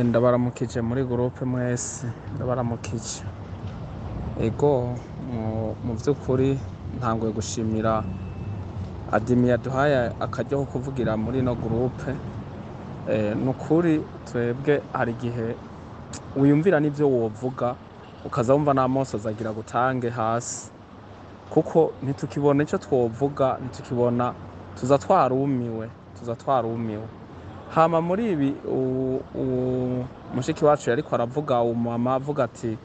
Ndabaramukije muri groupe mwese, ndabaramukije. Ego mu vy'ukuri ntanguye gushimira Adimi yaduhaye akaryo ko kuvugira muri no groupe. Nukuri twebwe hari igihe wiyumvira n'ivyo wovuga ukaza wumva n'amoso azagira gutange hasi, kuko ntitukibona ico twovuga, ntitukibona, tuza twarumiwe. Hama muri ibi mushiki wacu yariko aravuga, umama avuga ati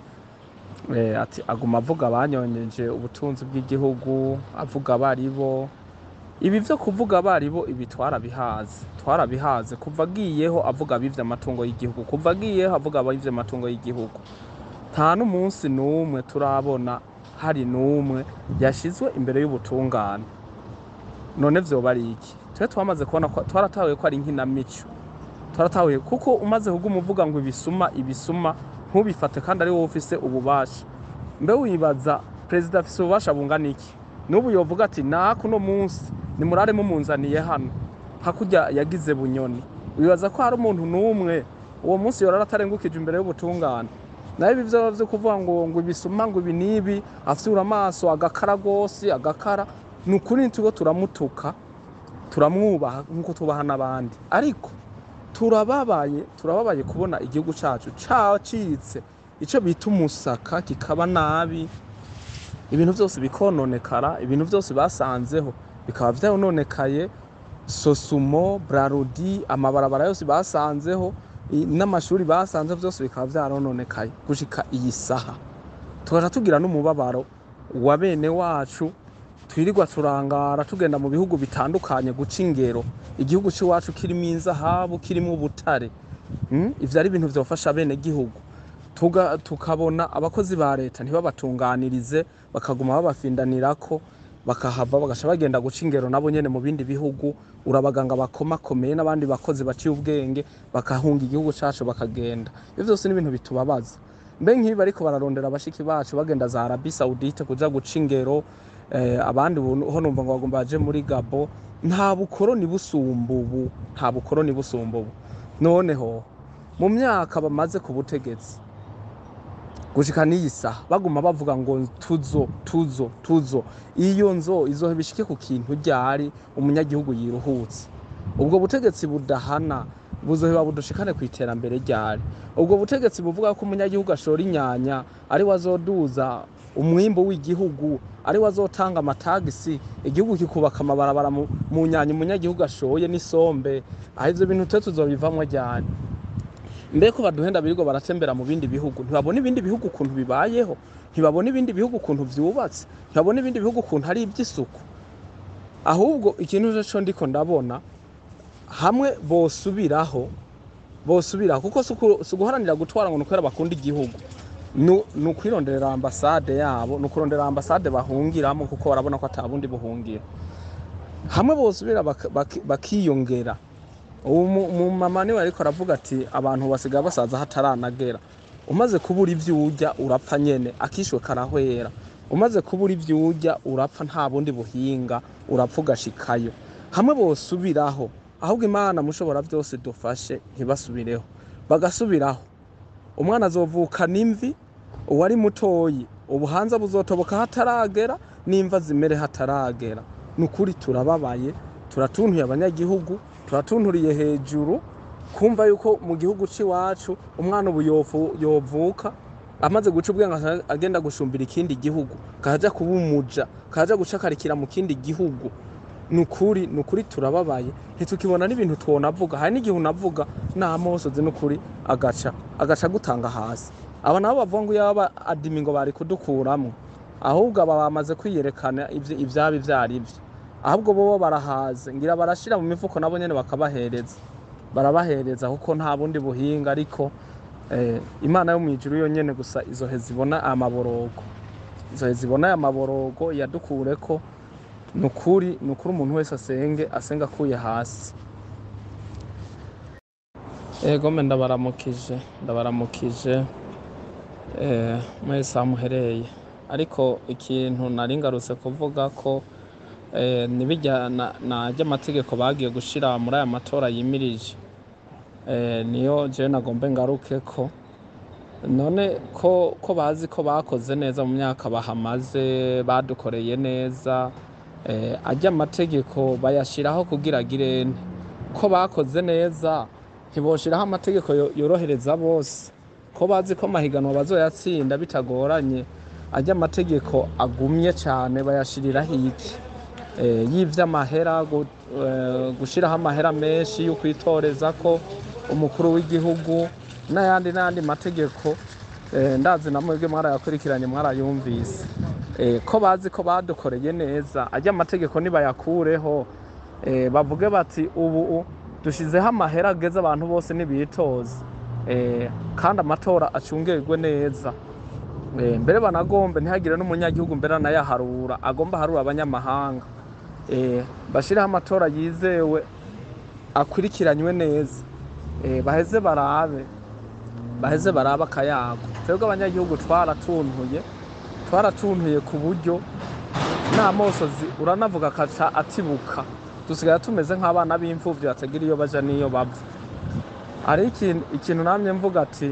aguma avuga banyonyeje ubutunzi bw'igihugu, avuga abaribo. Ibi vyo kuvuga abaribo ibi twarabihaze kuva agiyeho avuga abivye amatungo y'igihugu, kuva agiyeho avuga abivye amatungo y'igihugu. Nta n'umunsi n'umwe turabona hari n'umwe yashizwe imbere y'ubutungane. None vyoba ari iki? Twe twamaze kubona ko twaratahuye ko ari inkinamico, twaratahuye kuko umaze kuguma uvuga ngo ibisuma ntubifate kandi ari wowe ufise ububasha. Mbe wibaza perezida afise ububasha bungana iki? N'ubu yovuga ati nakuno munsi nimurare mumunzaniye hano hakurya yagize Bunyoni. Wibaza ko hari umuntu n'umwe uwo munsi yorara atarengukije imbere y'ubutungane? Nayo ibi vyo kuvuga ngo ibisuma ngo ibi nibi, afyura amaso agakara gose, agakara. Nukuri nitugo turamutuka, turamwubaha nkuko tubaha n'abandi, ariko turababaye kubona igihugu cacu cacitse ico bita umusaka, kikaba nabi, ibintu vyose bikononekara, ibintu vyose basanzeho bikaba vyononekaye. Sosumo, Brarudi, amabarabara yose basanzeho n'amashuri basanze vyose bikaba vyarononekaye gushika iyi saha. Tugaca tugira n'umubabaro wa bene wacu, twirirwa turangara tugenda mu bihugu bitandukanye guca ingero. Igihugu c'iwacu kirimo inzahabu, kirimo ubutare. Ivyo ari ibintu vyofasha bene gihugu. Tukabona abakozi ba leta ntibabatunganirize, bakaguma babafindanirako, bakahava bagaca bagenda guca ingero nabo nyene mu bindi bihugu. Urabaganga bakomakomeye n'abandi bakozi baciye ubwenge bakahunga igihugu cacu bakagenda. Ivyo vyose n'ibintu bitubabaza. Mbe nk'ibi bariko bararondera abashiki bacu bagenda za Arabie Saoudite kuja guca ingero, abandi ho numva ngo bagomba baje muri Gabo. Nta bukoroni busumba ubu. Noneho mu myaka bamaze ku butegetsi gushika n'iyi saha baguma bavuga ngo tuzo. Iyo nzo izoheba ishike ku kintu ryari umunyagihugu yiruhutse. Ubwo butegetsi budahana buzoheba budushikane kw'iterambere ryari. Ubwo butegetsi buvuga ko umunyagihugu ashora inyanya ari wazoduza umwimbo w'igihugu, ari wazotanga amatagisi, igihugu kikubaka amabarabara mu nyanya umunyagihugu ashoye n'isombe. Aho ivyo bintu twe tuzobivamwo ryari? Mbeko baduhenda birirwa baratembera mu bindi bihugu, ntibabona ibindi bihugu ukuntu bibayeho, ntibabona ibindi bihugu ukuntu vyubatse, ntibabona ibindi bihugu ukuntu hari ivy'isuku. Ahubwo ikintu co ndiko ndabona hamwe bosubiraho kuko suguharanira gutwara ngo nukwera bakunda igihugu, nukwironderera ambasade yabo, nukurondera ambasade bahungiramo, kuko barabona ko atabundi buhungira. Hamwe bosubira bakiyongera. Umumama niwe ariko aravuga ati abantu basigaye basaza hataranagera. Umaze kubura ivyo urya urapfa nyene, akishwe karahwera. Umaze kubura ivyo urya urapfa, nta bundi buhinga, urapfa ugashikayo. Hamwe bosubiraho, ahubwo Imana mushobora vyose dufashe ntibasubireho, bagasubiraho. Umwana azovuka n'imvi, uwari mutoyi ubuhanza buzotoboka hataragera, n'imva zimere hataragera. Nukuri turababaye, turatuntuye abanyagihugu, turatunturiye hejuru kumva yuko mu gihugu c'iwacu umwana ubu yovuka amaze guca ubwenge agenda gushumbira ikindi gihugu, kaja kuba umuja, kaja gucakarikira mu kindi gihugu. Nukuri turababaye, ntitukibona n'ibintu twonavuga. Hari n'igihe unavuga n'amosozi nukuri agaca gutanga hasi. Aba nabo bavuga ngo yaba Adimi ngo bari kudukuramwo, ahubwo aba bamaze kwiyerekana ivyabi vyarivyo. Ahubwo bobo barahaze, ngira barashira mu mifuko nabo nyene barabahereza kuko nta bundi buhinga. Ariko Imana yo mwijuru yo nyene gusa izoheza ibona amaborogo yadukureko. Nukuri umuntu wese asenga akuye hasi. Gome ndabaramukije mwese amuhereye. Ariko ikintu nari ngarutse kuvuga ko nibijya najya amategeko bagiye gushira muri aya matora yimirije, niyo jewe nagombe ngaruke ko none ko bazi ko bakoze neza mu myaka bahamaze badukoreye neza, ajya amategeko bayashiraho kugira agirene ko bakoze neza ntiboshiraho amategeko yorohereza bose, ko bazi ko amahiganwa bazoyatsinda bitagoranye, ajya amategeko agumye cyane bayashiriraho iki y'ivy'amahera, gushiraho amahera menshi yo kwitoreza ko umukuru w'igihugu n'ayandi mategeko, ndazi na mwebwe mwarayakurikiranye mwarayumvise, ko bazi ko badukoreye neza, ajya amategeko nibayakureho, bavuge bati ubu dushizeho amahera ageze abantu bose nibitoze, kandi amatora acungerwe neza, mbere banagombe ntihagire n'umunyagihugu mbere anayaharura, agomba harura abanyamahanga, bashiraho amatora yizewe akurikiranywe neza, baheze barabe akayago. Twebwe abanyagihugu twaratuntuye ku buryo n'amosozi uranavuga akaca atibuka, dusigaye tumeze nk'abana b'imfuvyi batagira iyo baja n'iyo bava. Hari ikintu namye mvuga ati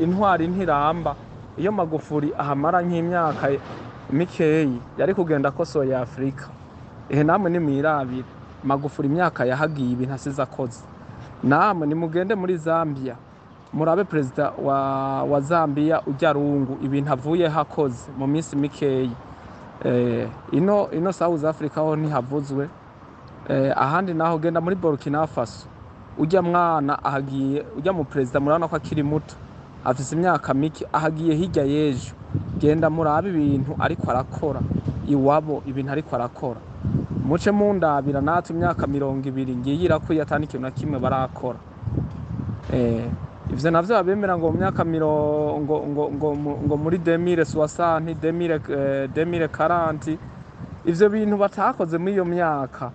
intwari ntiramba, iyo Magufuli ahamara nk'imyaka mikeyi yari kugenda akosoye Afrika, namwe nimwirabire Magufuli imyaka yahagiye ibintu asize akoze, namwe nimugende muri Zambia murabe perezida wa Zambia ujya rungu ibintu avuye hakoze mu minsi mikeyi, ino South Africa ho ntihavuzwe, ahandi naho genda muri Burkina Faso ujya mwana ahagiye, ujya mu perezida murabona ko akiri muto afise imyaka mike, ahagiye hirya y'ejo, genda murabe ibintu ariko arakora iwabo, ibintu ariko arakora, muce mundabira natwe imyaka 20 ngiye irakwiye atani ikintu na kimwe barakora. Ivyo navyo babemera ngo mu myaka ngo muri 2060 2040, ivyo bintu batakoze muri iyo myaka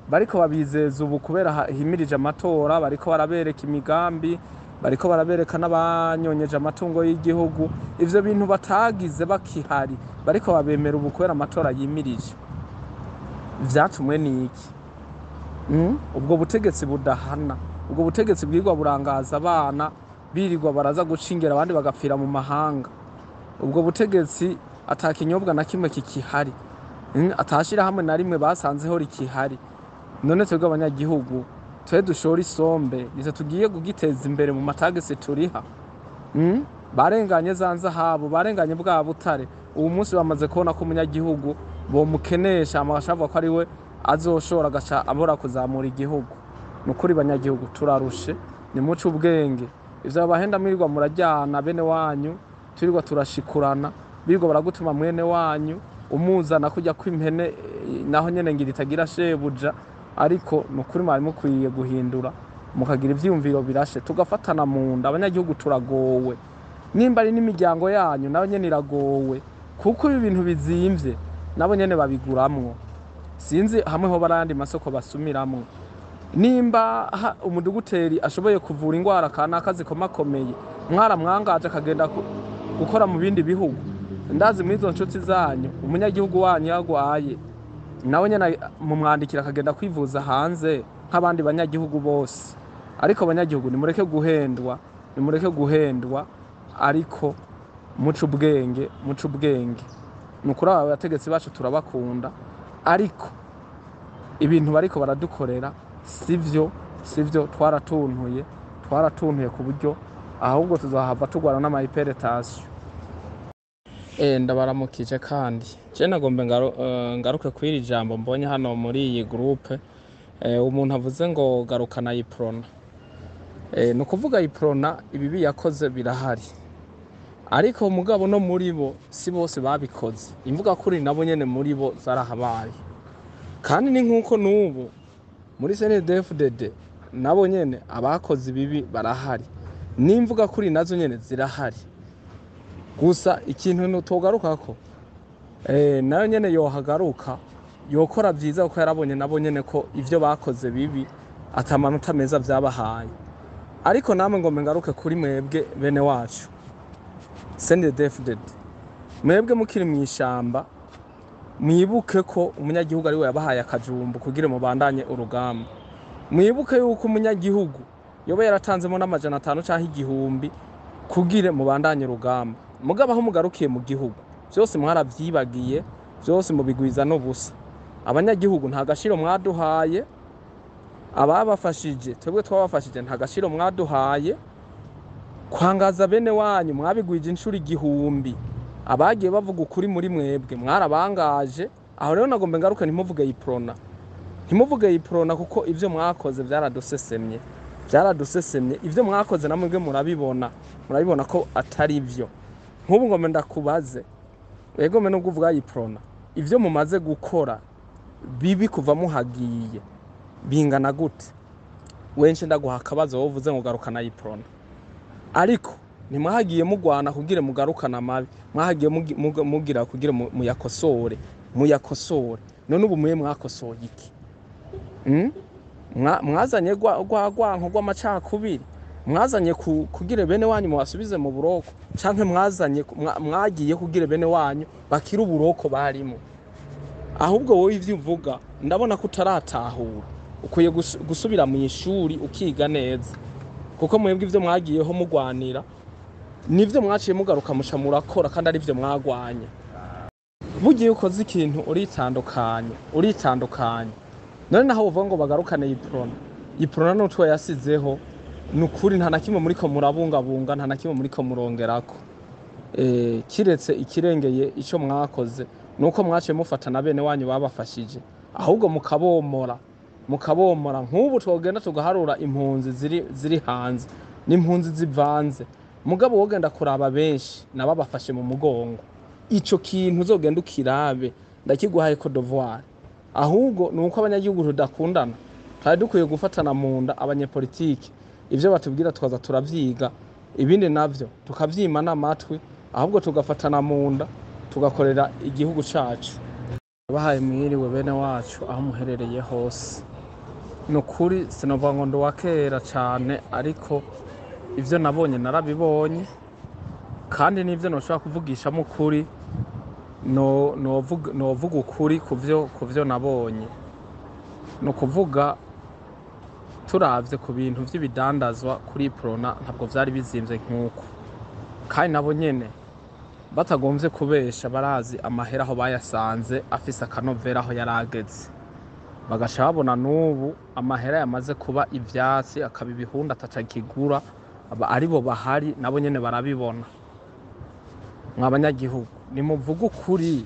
bariko babizeza ubu kubera himirije amatora, bariko barabereka imigambi, bariko barabereka n'abanyonyeje amatungo y'igihugu, ivyo bintu batagize bakihari bariko babemera ubu kubera amatora yimirije. Vyatumwe n'iki? Ubwo butegetsi budahana, ubwo butegetsi bwirwa burangaza abana birirwa baraza gucingera abandi bagapfira mu mahanga, ubwo butegetsi atakinyobwa na kimwe kikihari, atashira hamwe na rimwe basanzeho rikihari. None twebwe abanyagihugu twe dushora isombe nizo tugiye kugiteza imbere mu matagisi turiha, barenganye za nzahabu, barenganye bwa butare, ubu munsi bamaze kubona ko umunyagihugu bomukenesha amashavuga ko ari we azoshora agaca abora kuzamura igihugu. Nukuri banyagihugu turarushe, ni muco ubwenge, ivyo bahenda mwirirwa murajyana bene wanyu, turirwa turashikurana, birirwa baragutuma mwene wanyu umuzana kujya kw'impene, naho nyene ngira itagira shebuja, ariko nukuri mwari mukwiye guhindura mukagira ivyiyumviro birashe, tugafatana mu nda. Abanyagihugu turagowe, nimba ari n'imiryango yanyu nayo nyene iragowe, kuko ibi bintu bizimvye nabo nyene babiguramwo, sinzi hamwe ho barandi masoko basumiramwo. Nimba umuduguteri ashoboye kuvura ingwara kanaka zikomakomeye, mwaramwangaje akagenda gukora mu bindi bihugu, ndazi muri izo nshuti zanyu umunyagihugu wanyu yagwaye nawe nyene mumwandikira akagenda kwivuza hanze nk'abandi banyagihugu bose. Ariko abanyagihugu nimureke guhendwa, ariko muco ubwenge. Nukuri aba bategetsi bacu turabakunda, ariko ibintu bariko baradukorera sivyo, twaratuntuye ku buryo ahubwo tuzahava tugwana n'amahypertension. Ndabaramukije kandi je nagombe ngaruke kw'iri jambo mbonye hano muri iyi groupe, umuntu avuze ngo garukana iprona. No kuvuga iprona ibibi yakoze birahari, ariko mugabo no muri bo si bose babikoze, imvuga kuri nabo nyene muri bo zarahabaye, kandi ni nkuko n'ubu muri CNDD-FDD nabo nyene abakoze ibibi barahari, n'imvuga kuri nazo nyene zirahari. Gusa ikintu nutogarukako, nayo nyene yohagaruka yokora vyiza, kuko yarabonye nabo nyene ko ivyo bakoze bibi atamanota meza vyabahaye. Ariko namwe ngombe ngaruke kuri mwebwe bene wacu CNDD-FDD, mwebwe mukiri mw'ishamba mwibuke ko umunyagihugu ari we yabahaye akajumbu kugira mubandanye urugamba. Mwibuke yuko umunyagihugu yoba yaratanzemo n'amajana 5 canke 1000 kugira mubandanye urugamba. Mugabo aho mugarukiye mu gihugu byose mwaravyibagiye, byose mubigwiza n'ubusa. Abanyagihugu nta gashiro mwaduhaye, ababafashije twebwe twabafashije nta gashiro mwaduhaye. Kwangaza bene wanyu mwabigwije inshuro 1000. Abagiye bavuga ukuri muri mwebwe mwarabangaje. Aho rero nagombe ngaruke ntimuvuge Iprona, ntimuvuge Iprona kuko ivyo mwakoze byaradusesemye, byaradusesemye. Ivyo mwakoze namwe murabibona, murabibona ko atari ivyo. Nk'ubu ngombe ndakubaze, ego mene ubwo uvuga Iprona, ivyo mumaze gukora bibi kuva muhagiye bingana gute? Wenshi ndaguha akabazo wovuze ngo garukana Iprona, ariko nimwahagiye mugwana kugira mugarukana amabi, mwahagiye mugira kugira muyakosore, muyakosore. None ubu muye mwakosoye iki? Mwazanye gwanko gw'amacakubiri, mwazanye kugira bene wanyu mubasubize mu buroko, canke mwagiye kugira bene wanyu bakira uburoko barimo? Ahubwo wowe ivyo uvuga ndabona ko utaratahura, ukwiye gusubira mu ishuri ukiga neza, kuko mwebwe ivyo mwagiyeho mugwanira nivyo mwaciye mugaruka musha murakora, kandi ari vyo mwagwanye. Bugiye ukoze ikintu uritandukanye. None naho uvuga ngo bagarukane Iprona, Iprona n'utwo yasizeho nukuri nta nakimwe muriko murabungabunga, nta nakimwe muriko murongerako. Kiretse ikirengeye ico mwakoze nuko mwaciye mufatana bene wanyu babafashije, ahubwo mukabomora. Nk'ubu twogenda tugaharura impunzi ziri hanze n'impunzi zivanze, mugabo wogenda kuraba benshi nababafashe mu mugongo. Ico kintu uzogenda ukirabe ndakiguhaye ko devoir. Ahubwo nuko abanyagihugu tudakundana, twari dukwiye gufatana mu nda abanyepolitike. Ivyo batubwira twaza turavyiga, ibindi navyo tukavyima n'amatwi, ahubwo tugafatana mu nda tugakorera igihugu cacu. Bahaye mwiriwe bene wacu aho muherereye hose. Nukuri sinovuga ngo ndowakera cane, ariko ivyo nabonye narabibonye, kandi nivyo noshobora kuvugishamo ukuri. Novuga ukuri kuvyo nabonye. No kuvuga turavye ku bintu vy'ibidandazwa kuri Iprona ntabwo vyari bizimvye nk'uko, kandi nabo nyene batagomvye kubesha barazi amahera aho bayasanze afise akanovera aho yarageze. Bagasha babona n'ubu amahera yamaze kuba ivyatsi, akaba ibihunda atacakigura, aribo bahari nabo nyene barabibona. Mwabanyagihugu nimuvuga ukuri,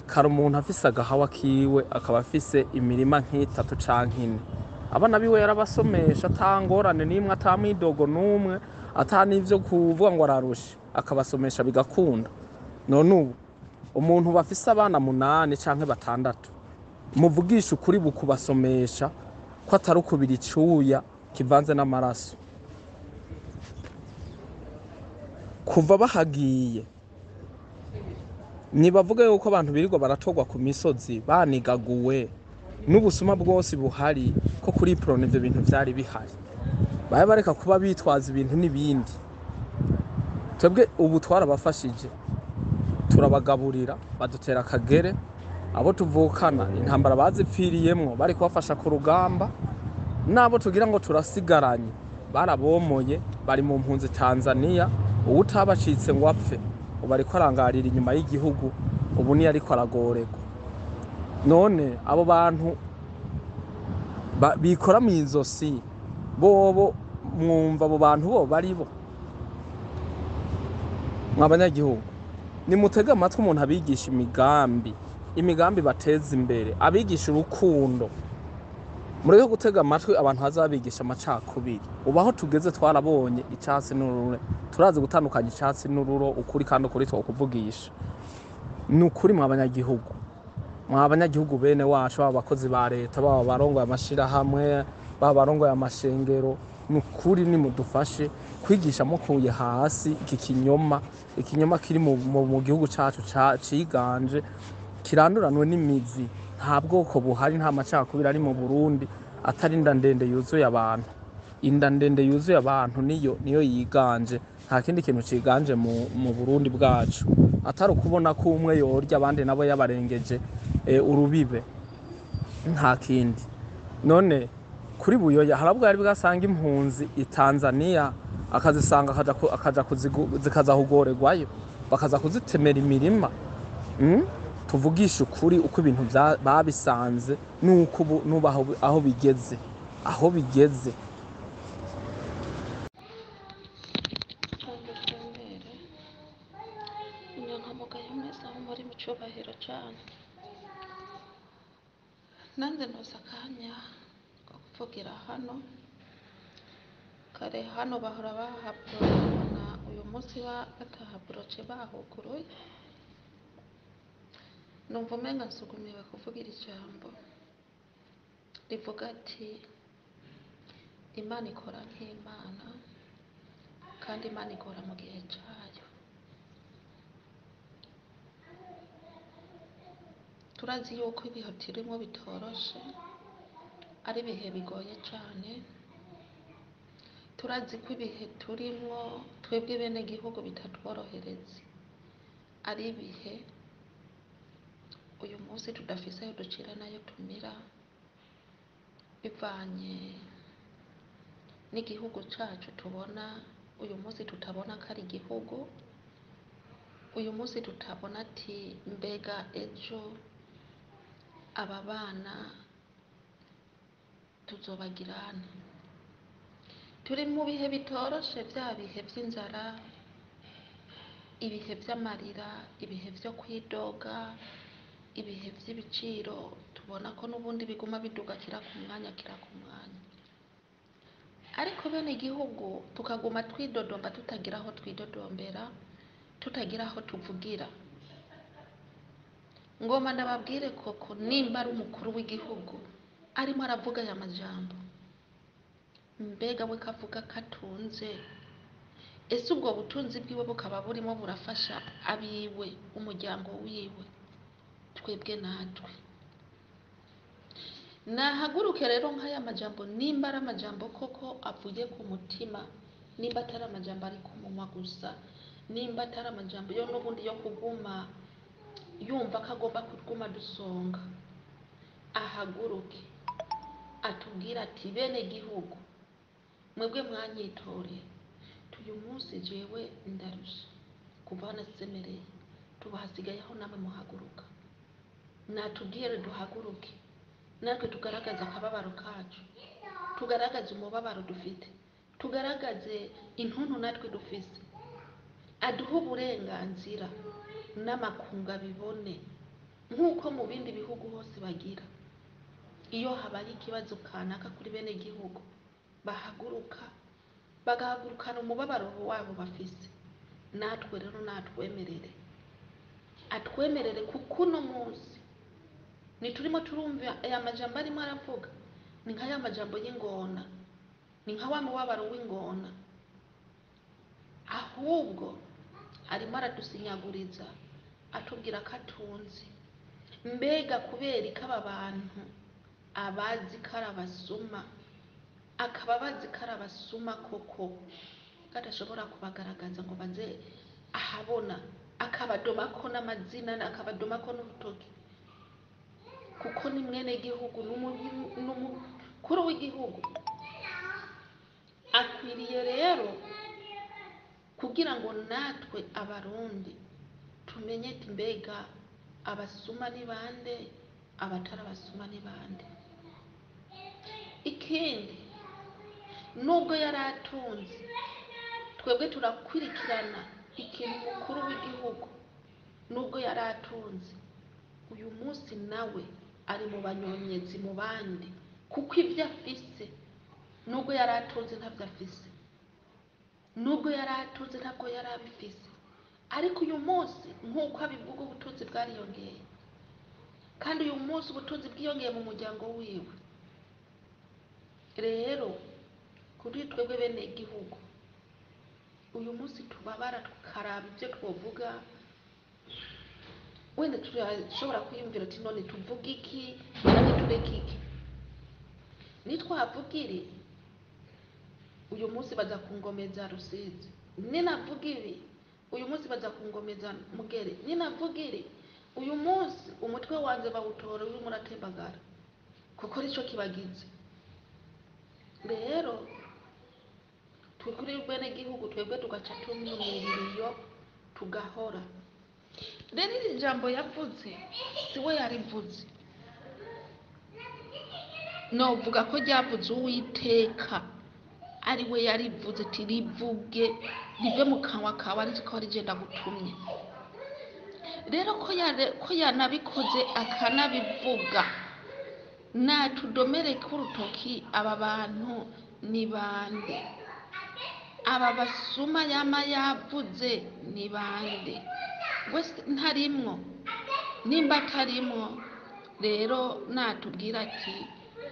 kare umuntu afise agahawa kiwe akaba afise imirima nk'itatu canke 4, abana biwe yarabasomesha atangorane nimwe, atamwidogo numwe, atanivyo kuvuga ngo ararusha, akabasomesha bigakunda. None ubu umuntu bafise abana 8 canke 6, muvugisha ukuri bukubasomesha ko atari ukubira icuya kivanze n'amaraso. Kuva bahagiye nibavuga yuko abantu birirwa baratogwa ku misozi banigaguwe n'ubusuma bwose buhari, ko kuri Iprona ivyo bintu vyari bihari. Baye bareka kuba bitwaza ibintu n'ibindi. Twebwe ubu twarabafashije, turabagaburira, badutera akagere. Abo tuvukana intambara bazipfiriyemwo bari kubafasha ku rugamba, nabo tugira ngo turasigaranye barabomoye, bari mu mpunzi Tanzania. Ubu utabacitse ngo apfe, ubu ariko arangarira inyuma y'igihugu, ubu ni ariko aragorerwa. None abo bantu bikora mu izosi bobo, mwumva abo bantu bo baribo? Mwabanyagihugu nimutega amatwi umuntu abigisha imigambi bateza imbere, abigisha urukundo. Mureke gutega amatwi abantu hazabigisha amacakubiri. Ubaho tugeze twarabonye icatsi n'ururo, turazi gutandukanya icatsi n'ururo, ukuri kandi ukuri two kuvugisha. Nukuri mwabanyagihugu bene wacu, abakozi ba leta, baba barongoye amashirahamwe, baba barongoye amashengero, nukuri nimudufashe kwigisha mukuye hasi iki ikinyoma kiri mu gihugu cacu ciganje, kiranduranwe n'imizi. Nta bwoko buhari, nta macakubiri ari mu Burundi atari inda ndende yuzuye abantu. Inda ndende yuzuye abantu niyo yiganje, nta kindi kintu ciganje mu Burundi bwacu atari ukubona ko umwe yorya abandi nabo yabarengeje urubibe nta kindi. None kuri Buyoya harabwo yari bwasanga impunzi i Tanzania akazisanga zikaza kugorerwayo bakaza kuzitemera imirima. Tuvugisha ukuri uko ibintu babisanze nuko nubaho aho bigeze inyankamugayo mwese aho muri mu cyubahiro cyane, nanjye noza akanya ko kuvugira hano. Kare hano bahora bahabona uyu munsi batahaboroce bahuguruye, numva umenga nsugumiwe kuvugira ijambo rivuga ati Imana ikora nk'Imana kandi Imana ikora mu gihe cyayo. Turazi yuko ibihe turimo bitoroshe, ari ibihe bigoye cyane. Turazi ko ibihe turimo twebwe bene gihugu bitatworohereza, ari ibihe uyu munsi tudafise ayo ducira nayo tumira, bivanye n'igihugu cyacu tubona uyu munsi tutabona ko ari igihugu. Uyu munsi tutabona ati mbega ejo aba bana tuzobagirana. Turi mu bihe bitoroshe, bya bihe by'inzara, ibihe by'amarira, ibihe byo kwidoga, ibihe by'ibiciro tubona ko n'ubundi biguma biduga kira ku mwanya. Ariko bene igihugu tukaguma twidodomba, tutagira aho twidodombera, tutagira aho tuvugira. Ngoma ndababwire koko, nimba ari umukuru w'igihugu arimo aravuga aya majambo, mbega we kavuga katunze, ese ubwo butunzi bwiwe bukaba burimo burafasha abiwe, umuryango wiwe, twebwe natwe? Nahaguruke rero nk'aya majambo, nimba ari amajambo koko avuye ku mutima, nimba atari amajambo ari ku munwa gusa, nimba atari amajambo yo n'ubundi yo kuguma yumva ko agomba kuguma dusonga, ahaguruke atubwira ati bene gihugu mwebwe mwanyitore, uyu munsi jewe ndarusha kuva nasemereye, tubahasigaye aho namwe muhaguruka. Natubwire duhaguruke, natwe tugaragaze akababaro kacu, tugaragaze umubabaro dufite, tugaragaze intuntu natwe dufise, aduhe uburenganzira n'amakunga bibone nk'uko mu bindi bihugu hose bagira. Iyo habaye ikibazo kanaka kuri bene gihugu, bahaguruka bagahagurukana umubabaro wabo bafise. Natwe rero atwemerere kuko uno munsi niturimo turumva aya majambo arimo aravuga, ni nka ya majambo y'ingona, ni nka wa mubabaro w'ingona, ahubwo arimo aradusinyaguriza atubwira ko atunze. Mbega kubera ko aba bantu abazi ko ari abasuma, akaba bazi ko ari abasuma koko, kadashobora kubagaragaza ngo baze ahabona, akabadomako n'amazina, akabadomako n'urutoki, kuko ni mwene gihugu n'umukuru w'igihugu. Akwiriye rero kugira ngo natwe abarundi tumenye ati mbega abasuma ni bande, abatari abasuma ni bande. Ikindi, nubwo yari atunze, twebwe turakurikirana ikintu umukuru w'igihugu, nubwo yari atunze, uyu munsi nawe ari mu banyonyezi mu bandi, kuko ibyo afise, nubwo yari atunze ntabyo afise, nubwo yari atunze ntabwo yari abifise. Ariko uyu munsi nk'uko abivuga, ubutunzi bwariyongeye, kandi uyu munsi ubutunzi bwiyongeye mu muryango wiwe. Rero kuri twebwe bene igihugu, uyu munsi tubabara tukaraba ibyo twovuga, wenda turashobora kwiyumvira ati none tuvuga iki kandi tureke iki. Nitwavugire uyu munsi baza kungomeza Rusizi, ninavuga ibi uyu munsi baza kungomeza Mugere, ninavugire uyu munsi umutwe wanjye bawutora urimo uratembagara kuko nicyo kibagize. Rero twe kuri bene gihugu twebwe tugaca tumwirira iyo tugahora. Rero iri jambo yavuze si we yarivuze, novuga ko ryavuze Uwiteka ari we yarivuze ati rivuge rive mu kanwa kawe ariko rigenda gutumye. Rero ko yanabikoze akanabivuga, natudomere k'urutoki aba bantu ni bande? Aba basuma yama yavuze ni bande? Wese ntarimwo, nimba atarimwo rero natubwira ati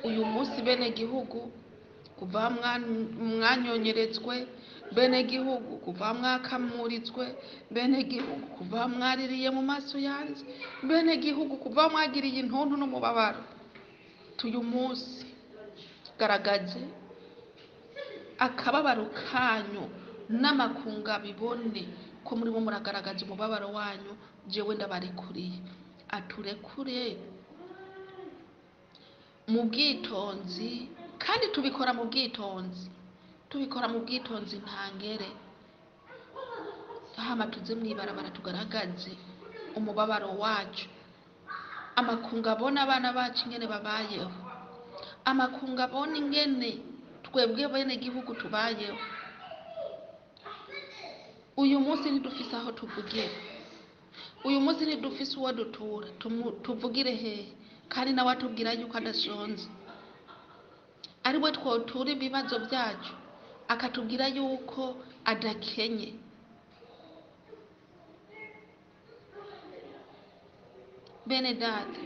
uyu munsi bene gihugu kuva mwanyonyeretswe, bene gihugu kuva mwakamuritswe, bene gihugu kuva mwaririye mu maso yanjye, bene gihugu kuva mwagiriye intuntu n'umubabaro, tuyu munsi garagaze akababaro kanyu n'amakunga bibone ko muri bo muragaragaza umubabaro wanyu. Jewe ndabarekuriye, aturekure mu bwitonzi, kandi tubikora mu bwitonzi, ntangere. Hama tuze mwibarabara tugaragaze umubabaro wacu, amakunga abona abana bacu ingene babayeho, amakunga abona ingene twebwe bene gihugu tubayeho. Uyu munsi ntidufise aho tuvugira, uyu munsi ntidufise uwo dutura, tuvugire hehe? Kandi nawe atubwira yuko adashonze, ari we twotura ibibazo byacu, akatubwira yuko adakenye. Bene data,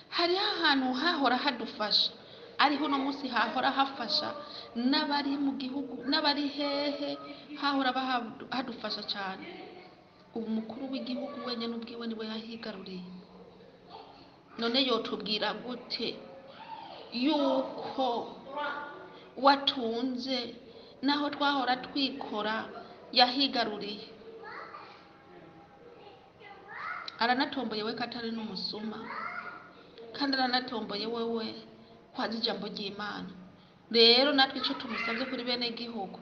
hariho ahantu hahora hadufasha, ariho uno munsi hahora hafasha n'abari mu gihugu n'abari hehe, hahora hadufasha cyane. Ubu mukuru w'igihugu wenyine ubwiwe niwe yahigaruriye. None yotubwira gute yuko watunze naho twahora twikora yahigaruriye? Aranatomboye we katari n'umusuma, kandi aranatomboye wewe kwazi ijambo ry'Imana. Rero natwe icyo tumusabye kuri bene gihugu,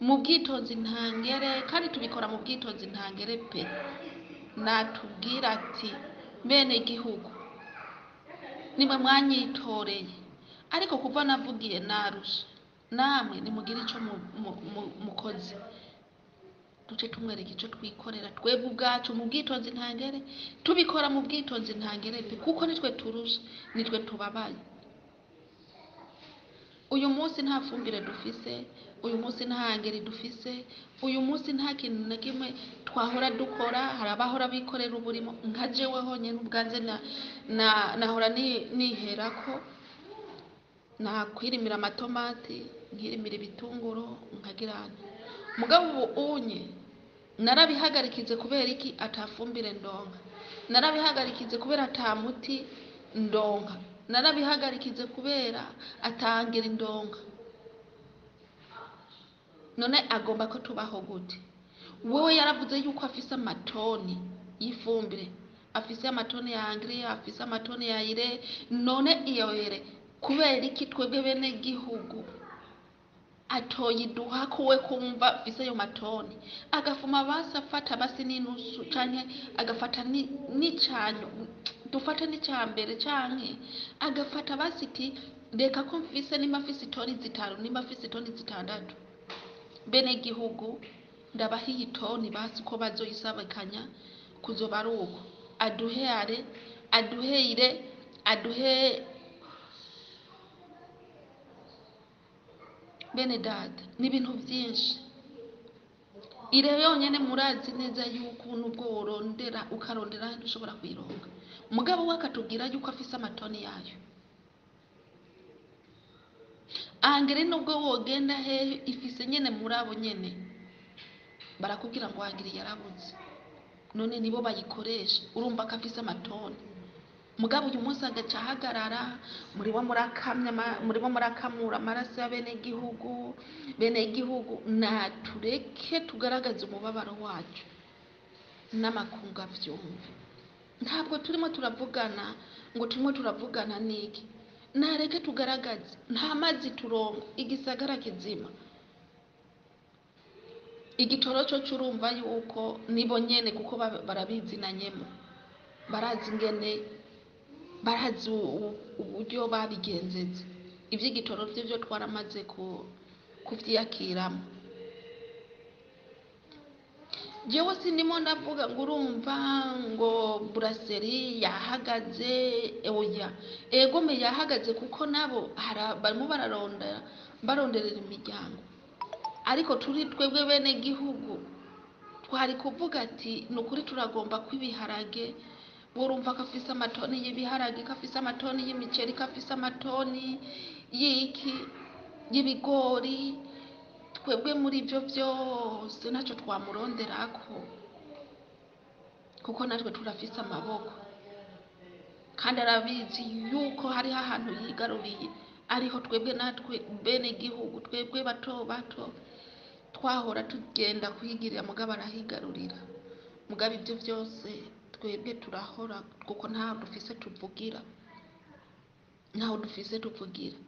mu bwitonzi ntangere, kandi tubikora mu bwitonzi ntangere pe, natubwira ati bene gihugu nimwe mwanyitoreye, ariko kuva navugiye narusha, namwe nimugire icyo mukoze. Duce tumwereka icyo twikorera twebwe ubwacu mu bwitonzi ntangere, tubikora mu bwitonzi ntangere pe, kuko nitwe turusha, nitwe tubabaye. Uyu munsi nta fumbire dufise, uyu munsi nta ngeri dufise, uyu munsi nta kintu na kimwe twahora dukora. Hari abahora bikorera uburimo, nka jewe honyine ubwanze nahora nihera ko nakwirimira amatomati, nkirimira ibitunguru, nkagirana. Mugabo ubu unye narabihagarikize kubera iki? Atafumbire ndonka. Narabihagarikize kubera atamuti ndonka. Narabihagarikize kubera atangera indonka. None agomba ko tubaho gute? Wewe yaravuze yuko afise amatoni y'ifumbire, afise amatoni ya angri, afise amatoni ya ire. None iyo ire kubera iki twebwe bene gihugu atoyiduha kuwe kumva afise ayo matoni, agafuma basi afata basi n'inusu canke agafata n'icanyu, dufate n'icyambere canke agafata basi iti reka ko mfise nimba mfise itoni zitanu, nimba mfise itoni zitandatu. Bene gihugu ndabahiye itoni basi ko bazoyisabikanya kuzoba ari uko, aduhere aduheire aduhe. Bene data, ni ibintu byinshi. Ire yonyene murazi neza yuko nubwo worondera ukarondera ntushobora kuyironga, mugabo wakatubwira yuko afise amatoni yayo. Angere nubwo wogenda hehe ifise nyene murabo nyene barakubwira ngo angere yarabuze, none nibo bayikoresha, urumva ko afise amatoni. Mugabo uyu munsi agaca ahagarara, muribo murakamura amaraso ya bene gihugu. Bene gihugu natureke tugaragaze umubabaro wacu, n'amakungu avyumve. Ntabwo turimo turavugana ngo turimo turavugana niki, nareke tugaragaze nta mazi turongo igisagara kizima. Igitoro cyo curumva yuko nibo nyene kuko barabizinanyemo, barazi ingene, barazi uburyo babigenzeze. Ivy'igitoro vyo twaramaze kuvyiyakiramo. Jewe sinimo ndavuga ngo urumva ngo Buraseri yahagaze, oya, egome yahagaze kuko nabo barimo baronderera imiryango. Ariko turi twebwe bene gihugu twari kuvuga ati nukuri turagomba kwibiharage, urumva kafise amatoni y'ibiharage, kafise amatoni y'imiceri, kafise amatoni y'ibigori. Twebwe muri ibyo byose ntacyo twamuronderako kuko natwe turafise amaboko, kandi arabizi yuko hariho ahantu yigaruriye. Ariho twebwe natwe bene gihugu, twebwe bato bato twahora tugenda kwigirira, mugabo arahigarurira. Mugabo ibyo byose twebwe turahora kuko ntaho dufise tuvugira, ntaho dufise tuvugira,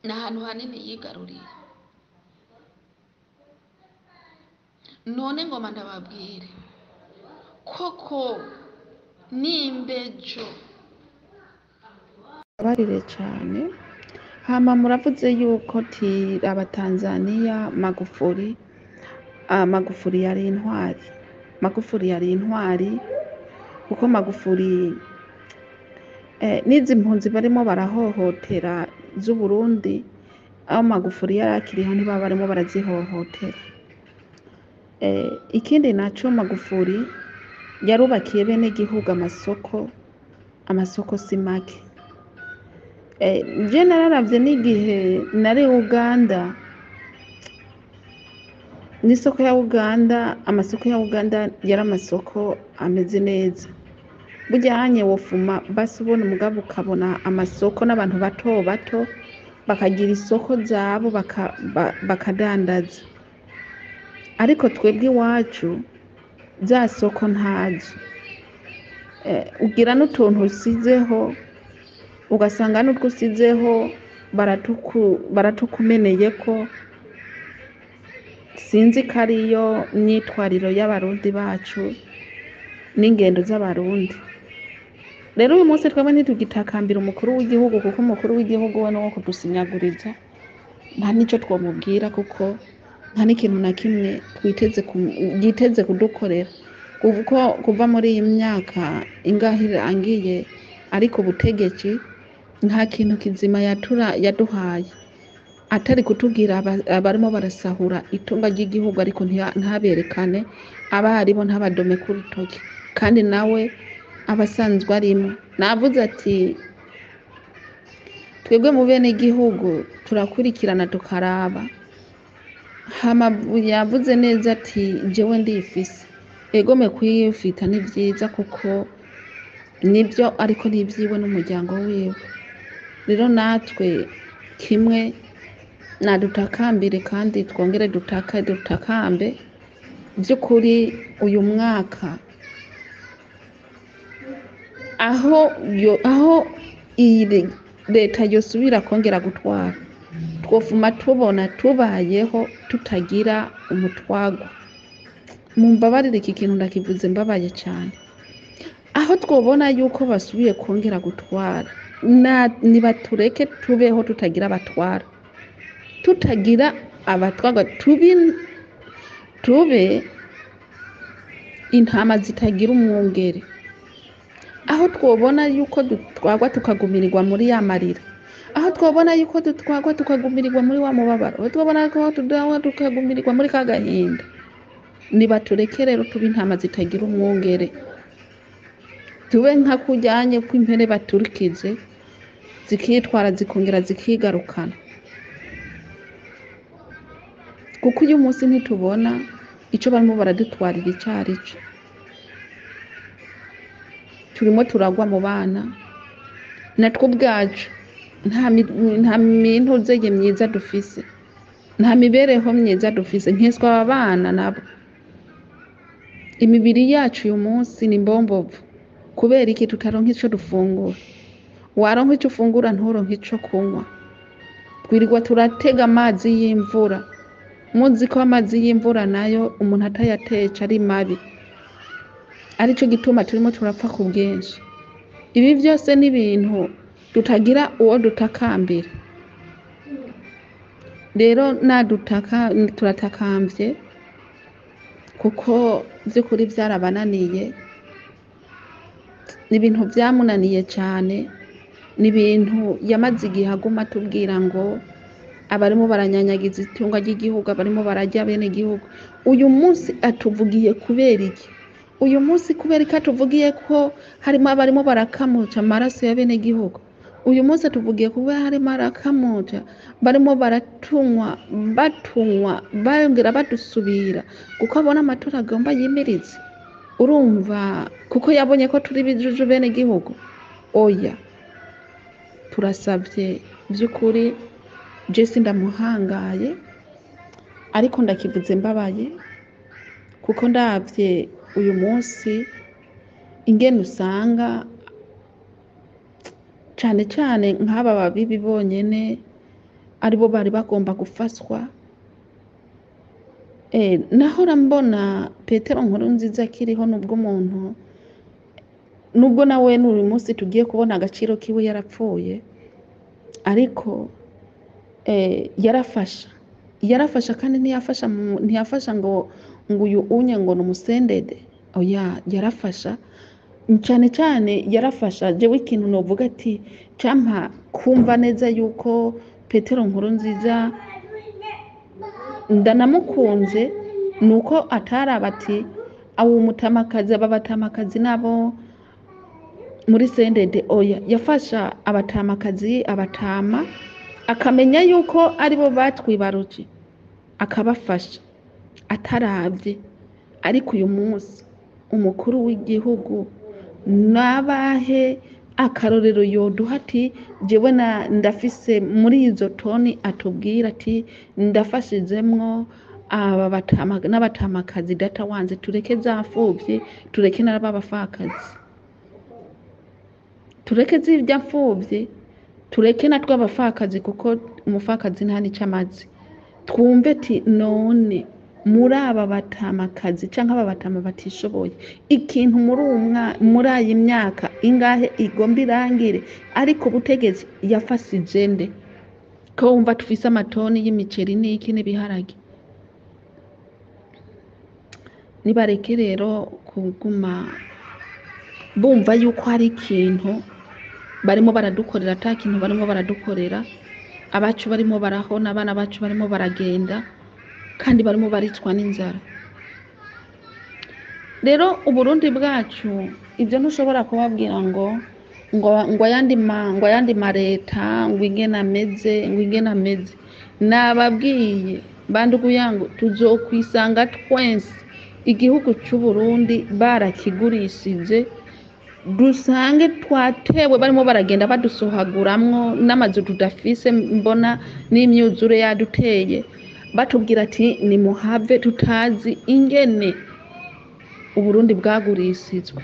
ni ahantu hanini yigaruriye. None ngoma ndababwire koko nimbejo barire cyane. Hama muravuze yuko abatanzaniya Magufuli yari intwari. Magufuli yari intwari kuko Magufuli n'izi mpunzi barimo barahohotera z'u Burundi, aho Magufuli yari akiriho ntibaba barimo barazihohotera. Ikindi naco Magufuli yarubakiye bene gihugu amasoko si make. Je nararavye n'igihe nari Uganda, n'isoko ya Uganda, amasoko ya Uganda yari amasoko ameze neza. Burya hanye wofuma basi ubona umugabo ukabona amasoko n'abantu bato bato bakagira isoko zabo bakadandaza. Ariko twebwe iwacu za soko ntazo. Ugira n'utuntu usizeho ugasanga n'utwo usizeho baratukumeneyeko. Sinzi ko ariyo myitwariro y'abarundi bacu n'ingendo z'abarundi. Rero uyu munsi twebwe ntitugitakambira umukuru w'igihugu kuko umukuru w'igihugu we no kudusinyaguriza nta nico twomubwira kuko nta n'ikintu na kimwe yiteze kudukorera. Kuva muri iyi myaka ingahe irangiye ariko ubutegetsi nta kintu kizima yaduhaye atari kutubwira abarimo barasahura itunga ry'igihugu, ariko ntaberekane abaribo, ntabadome ku rutoki, kandi nawe abasanzwe arimo. Navuze ati twebwe mu bene gihugu turakurikirana tukaraba. Hama yavuze neza ati jewe ndifise, egome kwiyifita ni byiza kuko nibyo, ariko n'ibyiwe n'umuryango wiwe. Rero natwe kimwe nadutakambire kandi twongere dutakambe by'ukuri uyu mwaka aho iyi leta yosubira kongera gutwara, twofuma tubona tubayeho tutagira umutwago. Mumbabarire iki kintu ndakivuze mbabaye cyane. Aho twobona yuko basubiye kongera gutwara, nibatureke tubeho tutagira abatwara, tutagira abatwaga, tube intama zitagira umwungere. Aho twobona yuko dutwagwa tukagumirirwa muri ya marira, aho twobona yuko dutwagwa tukagumirirwa muri wa mubabaro, aho twobona ko tukagumirirwa muri ka gahinda, nibatureke rero tube intama zitagira umwungere, tube nka kujyanye kw'impene baturikize zikitwara zikongera zikigarukana. Kuko uyu munsi ntitubona icyo barimo baradutwarira icyo ari cyo. Turimo turagwa mu bana, natwe ubwacu nta mintuzeye myiza dufise, nta mibereho myiza dufise, nkeswa aba bana nabo imibiri yacu uyu munsi ni mbombovu kubera iki tutaronka ico dufungura. Waronka ico ufungura nturonka ico kunywa, twirirwa turatega amazi y'imvura. Muzi ko amazi y'imvura nayo umuntu atayateka ari mabi, arico gituma turimo turapfa ku bwinshi. Ibi vyose ni ibintu tutagira uwo dutakambira. Rero turatakambye kuko vy'ukuri vyarabananiye, ni ibintu vyamunaniye cane, ni ibintu yamaze igihe aguma atubwira ngo abarimo baranyanyagiza itunga ry'igihugu, abarimo bararya bene igihugu. Uyu munsi atuvugiye kubera iki? Uyu munsi kubera ko atuvugiye ko harimo abarimo barakamuca amaraso ya bene igihugu? Uyu munsi atuvugiye kuba harimo arakamuca barimo batunywa bongera badusubira kuko abona amatora agomba yimirize. Urumva kuko yabonye ko turi bijuju bene igihugu? Oya, turasabye by'ukuri, Jesse ndamuhangaye ariko ndakivuze mbabaye kuko ndavye uyu munsi ingene usanga cane cane nk'aba babibi bonyene aribo bari bagomba gufaswa. Nahora mbona Petero Nkurunziza akiriho, nubwo nawe n'uyu munsi tugiye kubona agaciro kiwe yarapfuye, ariko yarafasha kandi ntiyafasha ngo uyu unye ngo ni umusendede. Oya, yarafasha cyane cyane, yarafasha. Jewe ikintu novuga ati campa kumva neza yuko Petero Nkurunziza ndanamukunze nuko ataraba ati abo umutamakazi, aba batamakazi nabo muri sendede. Oya, yafasha abatamakazi, abatama, akamenya yuko aribo batwibaruje akabafasha ataravye. Ariko uyu munsi umukuru w'igihugu nabahe akarorero yoduha ati jewe ndafise muri izo toni, atubwira ati ndafashizemwo aba n'abatamakazi, data wanze tureke za mfuvyi, tureke n'ababafakazi, tureke zirya mfuvyi, tureke natwe abafakazi kuko umufakazi nta nico amazi. Twumve ati none muri aba batamakazi canke aba batama batishoboye ikintu muri iyi myaka ingahe igomba irangire, ariko ubutegetsi yafasije nde? Ko wumva tufise amatoni y'imiceri n'iki n'ibiharage. Nibareke rero kuguma bumva yuko hari ikintu barimo baradukorera, ata kintu barimo baradukorera. Abacu barimo barahona, abana bacu barimo baragenda kandi barimo baricwa n'inzara. Rero Uburundi bwacu ibyo ntushobora kubabwira ngo ayandi mareta ngo ingene ameze. Nababwiye bandugu yangu, tuzokwisanga twese igihugu cy'u Burundi barakigurishije, dusange twatewe barimo baragenda badusohaguramwo n'amazu tudafise, mbona n'imyuzure yaduteye, batubwira ati nimuhave, tutazi ingene Uburundi bwagurishijwe.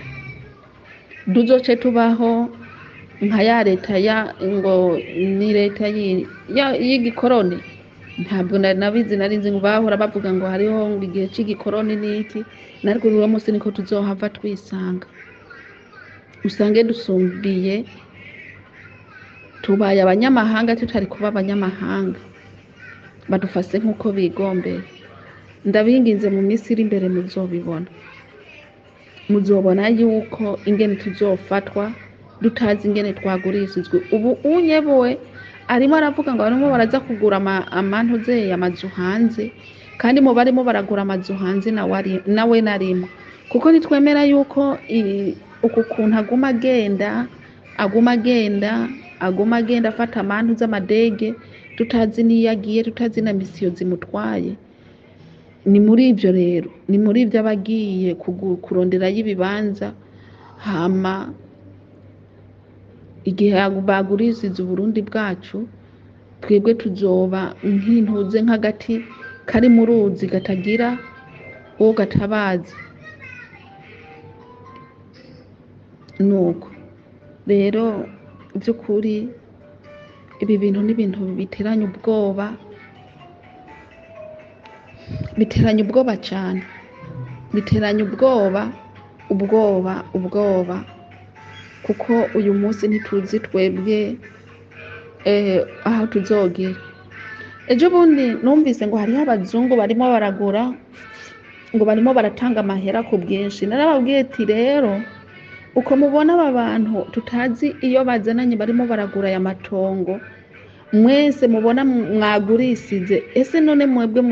Duzoce tubaho nka ya leta ngo ni leta y'igikoroni. Ntabwo nabizi, narinzi ngo bahora bavuga ngo hariho ngo igihe cy'igikoroni n'iki, narwo uwo munsi niko tuzohava twisanga. Usange dusumbiye, tubaye abanyamahanga tutari kuba abanyamahanga, badufase nk'uko bigombeye. Ndabinginze mu minsi iri imbere muzobona yuko ingene tuzofatwa dutazi ingene twagurishijwe. Ubu unyebuwe arimo aravuga ngo barimo baraza kugura amantuze amazu hanze, kandi mu barimo baragura amazu hanze nawe narimo, kuko nitwemera yuko uku kuntu aguma agenda afata amantu z'amadege, tutazi niyo agiye, tutazi na misiyo zimutwaye. Ni muri ibyo rero, ni muri ibyo abagiye kurondera y'ibibanza, hama igihe bagurishije Uburundi bwacu, twebwe tuzoba nk'intuze nk'agati kari mu ruzi gatagira uwo gatabazi. nuko rero by'ukuri ibi bintu ni ibintu biteranya ubwoba cyane, biteranya ubwoba kuko uyu munsi ntituzi twebwe aho tuzogera. Ejo bundi numvise ngo hariho abazungu barimo baragura, ngo barimo baratanga amahera ku bwinshi. Narababwiye ati rero uko mubona aba bantu tutazi iyo bazananye barimo baragura aya matongo, mwese mubona mwagurisize, ese none mwebwe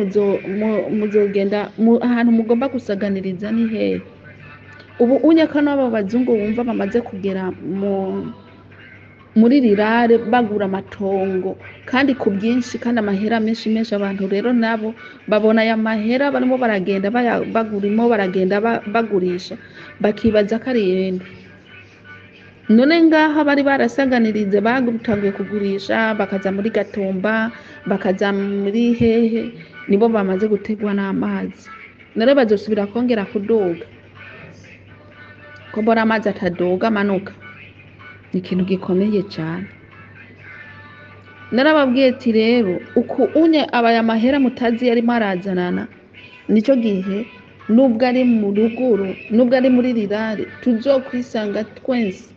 muzogenda ahantu mugomba gusaganiriza ni hehe? Ubu unyaka n'aba bazungu wumva bamaze kugera muri rirare bagura amatongo kandi ku bwinshi kandi amahera menshi, abantu rero nabo babona aya mahera barimo baragenda bagurimo baragenda bagurisha, bakibaza ko ari yenda. None ngaha bari barasaganirize bagutanguye kugurisha, bakaza muri Gatumba, bakaza muri hehe, nibo bamaze gutegwa n'amazi. Nare bazosubira kongera kuduga, ko mbona amazi ataduga amanuka, ni ikintu gikomeye cyane. Narababwiye ati rero uku unye abaya mahera mutazi yarimo arazanana, nicyo gihe nubwo ari mu ruguru, nubwo ari muri rirare, tuzokwisanga twese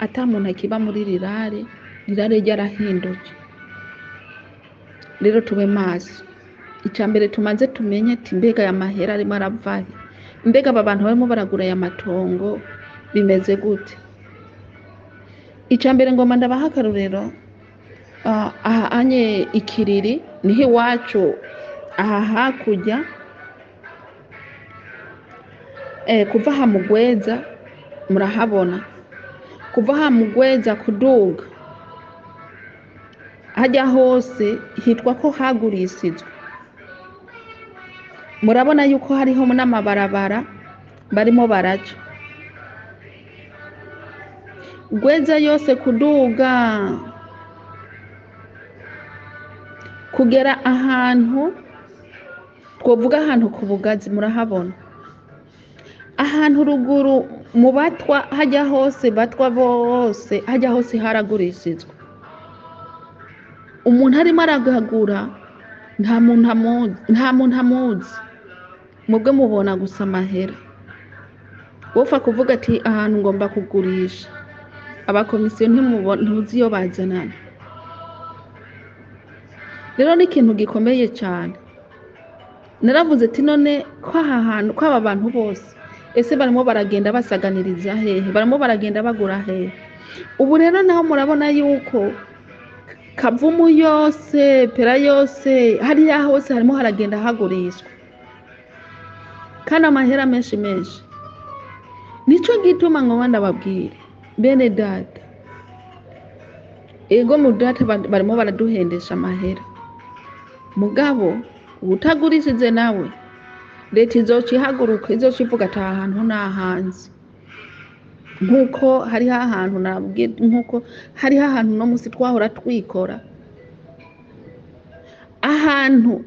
ata muntu akiba muri rirare ryarahindutse. Rero tube maso. Icambere tumaze tumenye ati mbega aya mahera arimo aravahe, mbega aba bantu barimo baragura aya matongo bimeze gute. Icambere ngoma ndabaha akarorero, aha anye Ikiriri niho iwacu, aha hakurya kuva aha Mugweza murahabona, kuva aha Mugweza kuduga hajya hose hitwa ko hagurisizwe. Murabona yuko hariho n'amabarabara barimo baraca. Gweza yose kuduga kugera ahantu twovuga ahantu ku Bugazi murahabona, ahantu ruguru mu Batwa hajya hose, Batwa bose hajya hose haragurishizwe. Umuntu arimo aragagura nta muntu amuzi, mubwe mubona gusa amahera. Wofa kuvuga ati ahantu ngomba kugurisha, abakomisiyo ntuzi iyo bazanana. Rero ni ikintu gikomeye cyane. Naravuze ati none ko aha hantu ko aba bantu bose ese barimo baragenda basaganiriza hehe, barimo baragenda bagura hehe? Ubu rero naho murabona yuko Kavumu yose, Pera yose, hariya hose harimo haragenda hagurishwa kandi amahera menshi. Nico gituma ngo ndababwire bene data, ego mu data barimo baraduhendesha amahera, mugabo utagurishije nawe leta izoca ihaguruka, izoca ivuga ati aha hantu ni ahanze. Nkuko hariho ahantu nabwiye, nkuko hariho ahantu no munsi twahora twikora, ahantu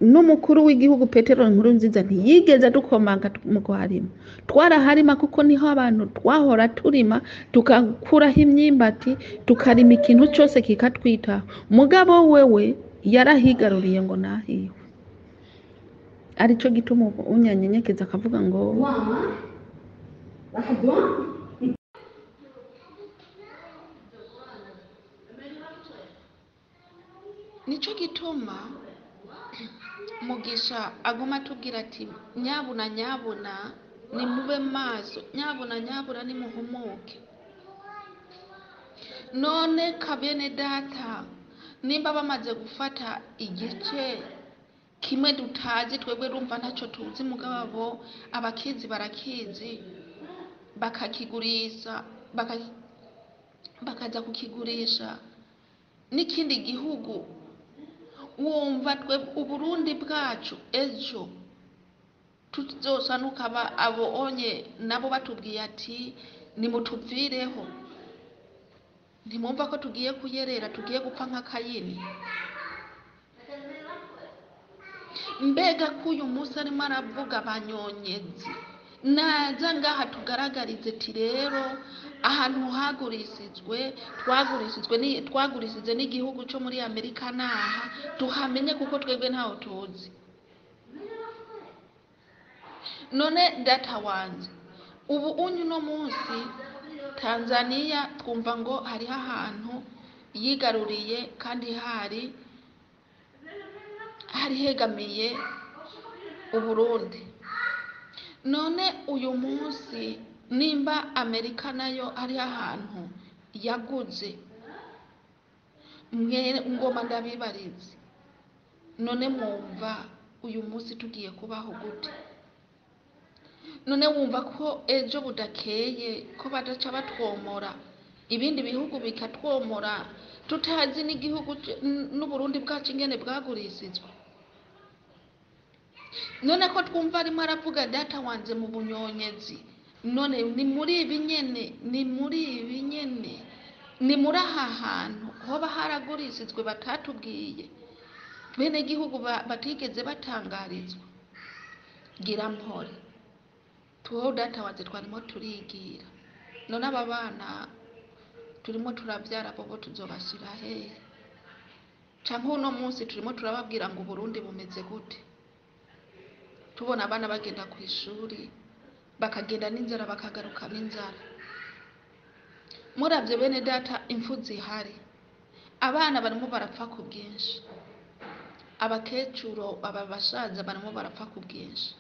n'umukuru w'igihugu Petero Nkurunziza ntiyigeze adukomanga mu kuharima. Twaraharima kuko niho abantu twahora turima, tukakuraho imyimbati, tukarima ikintu cyose kikatwitaho. Mugabo wewe yarahigaruriye ngo nahiwe. Arico gituma unyanyenyekeza akavuga ngo nico gituma Mugisha aguma tubwira ati nyabuna ni mube maso, nyabuna ni muhumuke. None kabene data, nimba bamaze gufata igice kimwe dutazi, twebwe rumva ntacyo tuzi, mugabo abakizi barakizi, bakakigurisha bakaza kukigurisha n'ikindi gihugu. Wumva twe Uburundi bwacu ejo tuzosanuka abo onye nabo batubwiye ati nimutuvireho. Ntimumva ko tugiye kuyerera, tugiye gupfa nka Kayini? Mbega ko uyu munsi arimo aravuga abanyonyezi, naza ngaha tugaragarize ati rero ahantu twagurishijwe n'igihugu cyo muri Amerika naha tuhamenye kuko twebwe ntaho tuzi. None data wanje ubu uno munsi Tanzania twumva ngo hariho ahantu yigaruriye kandi hari hegamiye Uburundi. None uyu munsi nimba Amerika nayo hariho ahantu yaguze, ngoma ndabibarize, none mwumva uyu munsi tugiye kubaho gute? None wumva ko ejo budakeye ko badaca batwomora, ibindi bihugu bikatwomora, tutazi n'igihugu n'Uburundi bwacu ingene bwagurishijwe? None ko twumva arimo aravuga data wanze mu bunyonyezi, none ni muri ibi nyene, ni muri aha hantu hoba haragurishijwe batatubwiye, bene gihugu batigeze batangarizwa? Gira mpore, tuho data wanze twarimo turigira, none aba bana turimo turabyara bobo tuzobashira hehe? Canke uno munsi turimo turababwira ngo Burundi bumeze gute? Tubona abana bagenda ku ishuri bakagenda n'inzara bakagaruka n'inzara. Muravye bene data, impfu zihari, abana barimo barapfa ku bwinshi, abakecuru aba basaza barimo barapfa ku bwinshi.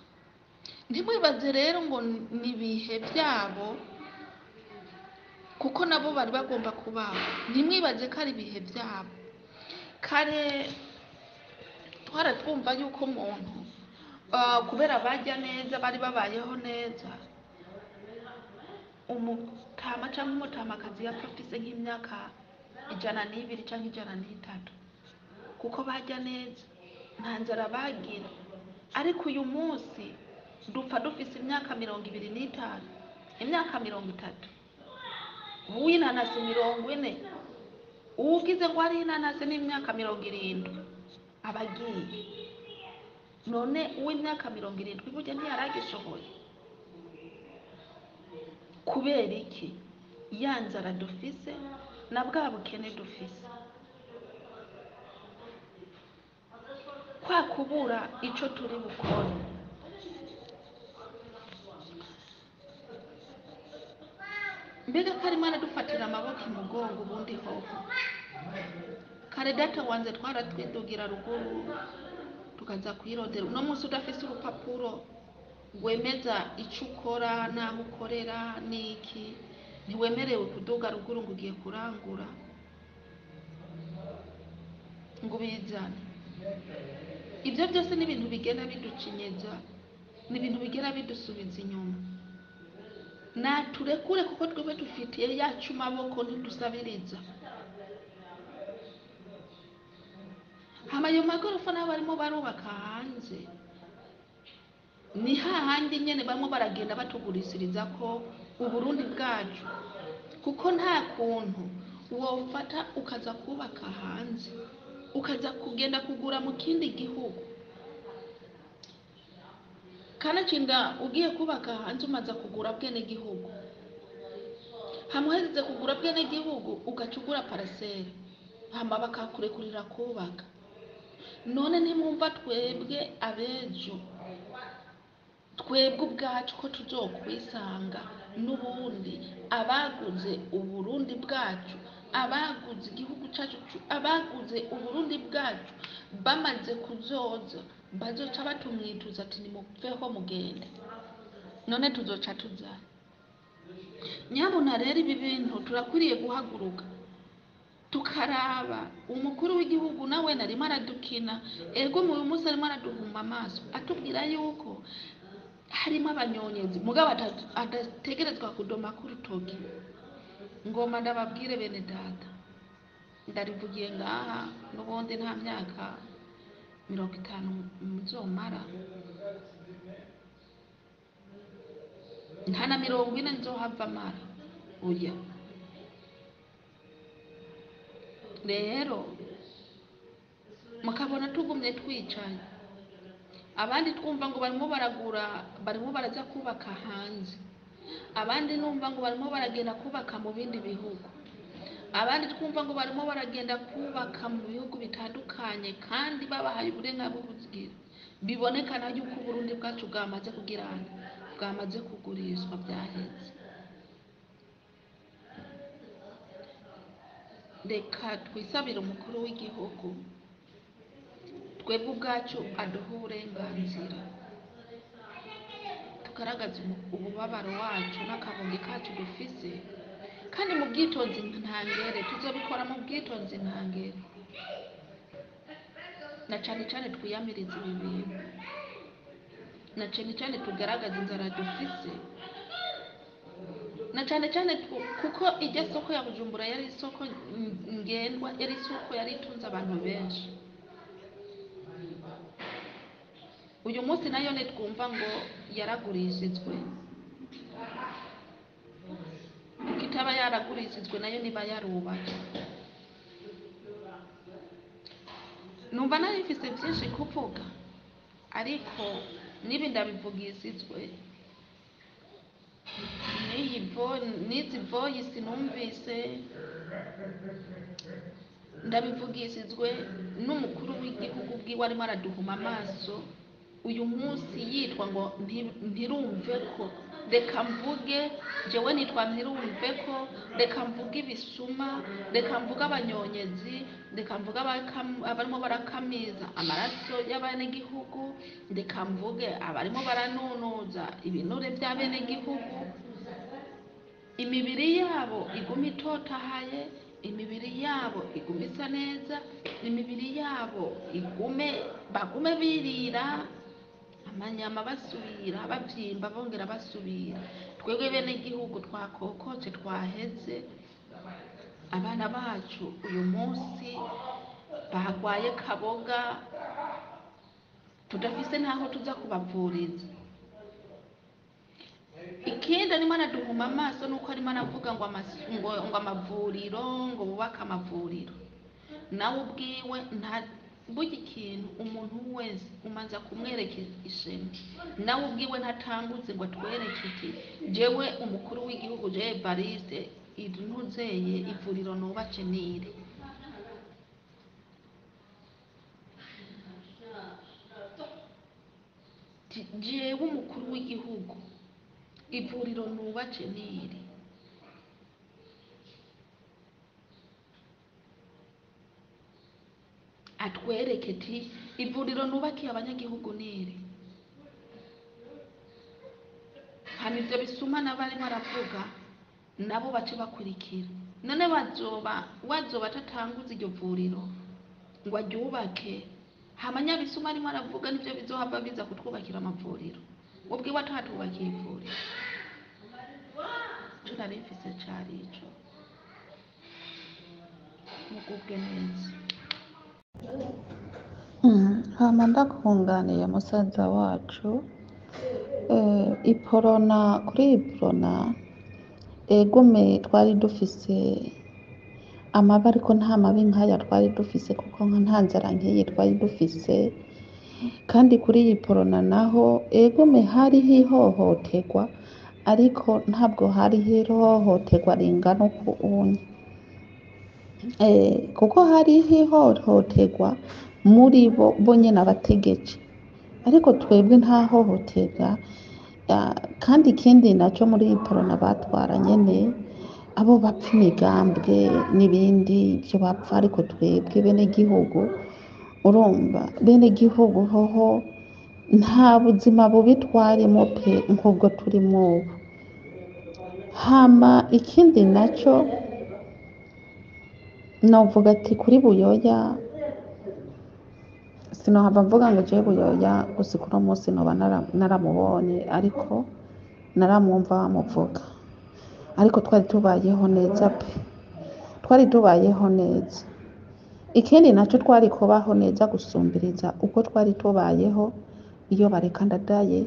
Ntimwibaze rero ngo nibihe byabo kuko nabo bari bagomba kubaho, ntimwibaze ko ari ibihe byabo. Kare twaratwumva yuko umuntu kubera bajya neza bari babayeho neza, umutama cyangwa umutamakazi yapfa afise nk'imyaka 102 cyangwa 103 kuko bajya neza, nta nzara bagira. Ariko uyu munsi dupfa dufise imyaka 25, imyaka 30, uw'inanasi 40, ugize ngo ari inanasi n'imyaka 70 abagiye. None uw'imyaka 70 burya ntiyaragishoboye. Kubera iki? Ya nzara dufise na bwa bukene dufise, kwa kubura ico turi bukore. Mbega ko Imana dufatira amaboko imugongo ubundi hoho. Kare data wanze twaratwidugira ruguru tukaza kwirondera. Uno munsi udafise urupapuro wemeza ico ukora naho ukorera niki, ntiwemerewe kuduga ruguru ngo ugiye kurangura ngo bizane. Ibyo byose ni ibintu bigenda biducinyeza, ni ibintu bigera bidusubiza inyuma. Naturekure kuko twebwe dufitiye yacu maboko ntidusabiriza. Hama ayo magorofa nabo barimo barubaka hanze, ni hahandi nyene barimo baragenda batugurishiriza ko Uburundi bwacu, kuko nta kuntu wofata ukaza kubaka hanze ukaza kugenda kugura mu kindi gihugu. Kanatsinda ugiye kubaka hanze umaza kugura bwene gihugu, hamuheze kugura bwene gihugu ugacugura parcelle, hama bakakurekurira kubaka. None ntimwumva twebwe abejo, twebwe ubwacu ko tuzokwisanga n'ubundi abaguze Uburundi bwacu, abaguze igihugu cyacu, abaguze Uburundi bwacu bamaze kuzoza bazoca batumwituza ati nimupfeho mugende. None tuzoca tuza. Nyabuna rero ibi bintu turakwiriye guhaguruka tukaraba. Umukuru w'igihugu nawe narimo aradukina, ego mu munsi arimo araduhuma amaso atubwira yuko harimo abanyonyezi mugabo adategerezwa kudoma ku rutoki. Ngoma ndababwire bene data, ndarivugiye ngaha n'ubundi nta myaka 50 muzomara, nta na 40 nzohava mara. Oya rero mukabona tugumye twicaye, abandi twumva ngo barimo baraja kubaka hanze, abandi numva ngo barimo baragenda kubaka mu bindi bihugu, abandi twumva ngo barimo baragenda kubaka mu bihugu bitandukanye kandi babahaye uburenganzira bwo kugira, bibonekana yuko Uburundi bwacu bwamaze kugurishwa byaheze. Reka twisabire umukuru w'igihugu twebwe ubwacu aduha uburenganzira, tugaragaze umubabaro wacu n'akabonge kacu dufise, kandi mu bwitonzi ntangere, tuzobikora mu bwitonzi ntangere, na cane cane twiyamiriza ibi bintu, na cane cane tugaragaza inzara dufise, na cane cane kuko iryo soko ya Bujumbura yari isoko ngendwa, yari isoko yari itunze abantu benshi. Uyu munsi nayo twumva ngo yaragurishijwe, kuko itaba yaragurishijwe nayo niba yarubatse. Numva nari mfise byinshi kuvuga, ariko nibi ndabivugishijwe n'izi voice numvise, ndabivugishijwe n'umukuru w'igihugu bwiwe arimo araduhuma amaso uyu munsi yitwa ngo ntirumve ko. Reka mvuge jewe nitwa ntirumve ko, reka mvuge ibisuma, reka mvuge abanyonyezi, reka mvuge abarimo barakamiza amaraso y'abenegihugu, reka mvuge abarimo baranunuza ibinure by'abenegihugu, imibiri yabo iguma itotahaye, imibiri yabo igume isa neza, imibiri yabo bagume birira amanyama basubira babyimba bongera basubira. Twebwe bene igihugu twakokotse twaheze, abana bacu uyu munsi bagwaye kaboga, tudafise ntaho tuza kubavuriza. Ikindi arimo araduhuma amaso nuko arimo aravuga ngo amavuriro, ngo bubake amavuriro. Nawe ubwiwe burya ikintu umuntu wese umanza kumwereka ishema, nawe ubwiwe ntatanguze ngo atwereke iki jewe umukuru w'igihugu jewe Evariste ntuzeye ivuriro nubace nire. Jewe umukuru w'igihugu ivuriro nubace nire. Atwereke ati ivuriro nubakiye abanyagihugu nire. Hano ivyo bisuma n'abarimo aravuga nabo bace bakurikira. None wazoba atatanguza iryo vuriro ngo aryubake, hamanya bisuma arimo aravuga nivyo bizohava biza kutwubakira amavuriro, ubwiwe atatubakiye ivuriro. Ico nari mfise cari ico. Mugubwe neza. Hama ndakunganiye musaza wacu, kuri iporona egume twari dufise amabi, ariko nta mabi nk'aya twari dufise, kuko nta nzara nk'iyi twari dufise. Kandi kuri iyi porona naho egume hariho ihohoterwa, ariko ntabwo hariho ihohoterwa ringana uku unye. Kuko hariho ihohoterwa muri bo nyene abategetsi, ariko twebwe nta hohoterwa. Kandi ikindi naco muri iyi porona batwara nyene abo bapfa imigambwe n'ibindi byo bapfa, ariko twebwe bene gihugu, urumva bene gihugu hoho nta buzima bubi twarimo pe nk'ubwo turimo ubu. Hama ikindi naco novuga ati kuri Buyoya, sinohava mvuga ngo jewe Buyoya gusa uno munsi noba naramubonye, ariko naramwumva bamuvuga. Ariko twari tubayeho neza pe, twari tubayeho neza. Ikindi naco twari kubaho neza gusumbiriza uko twari tubayeho iyo bareka Ndadaye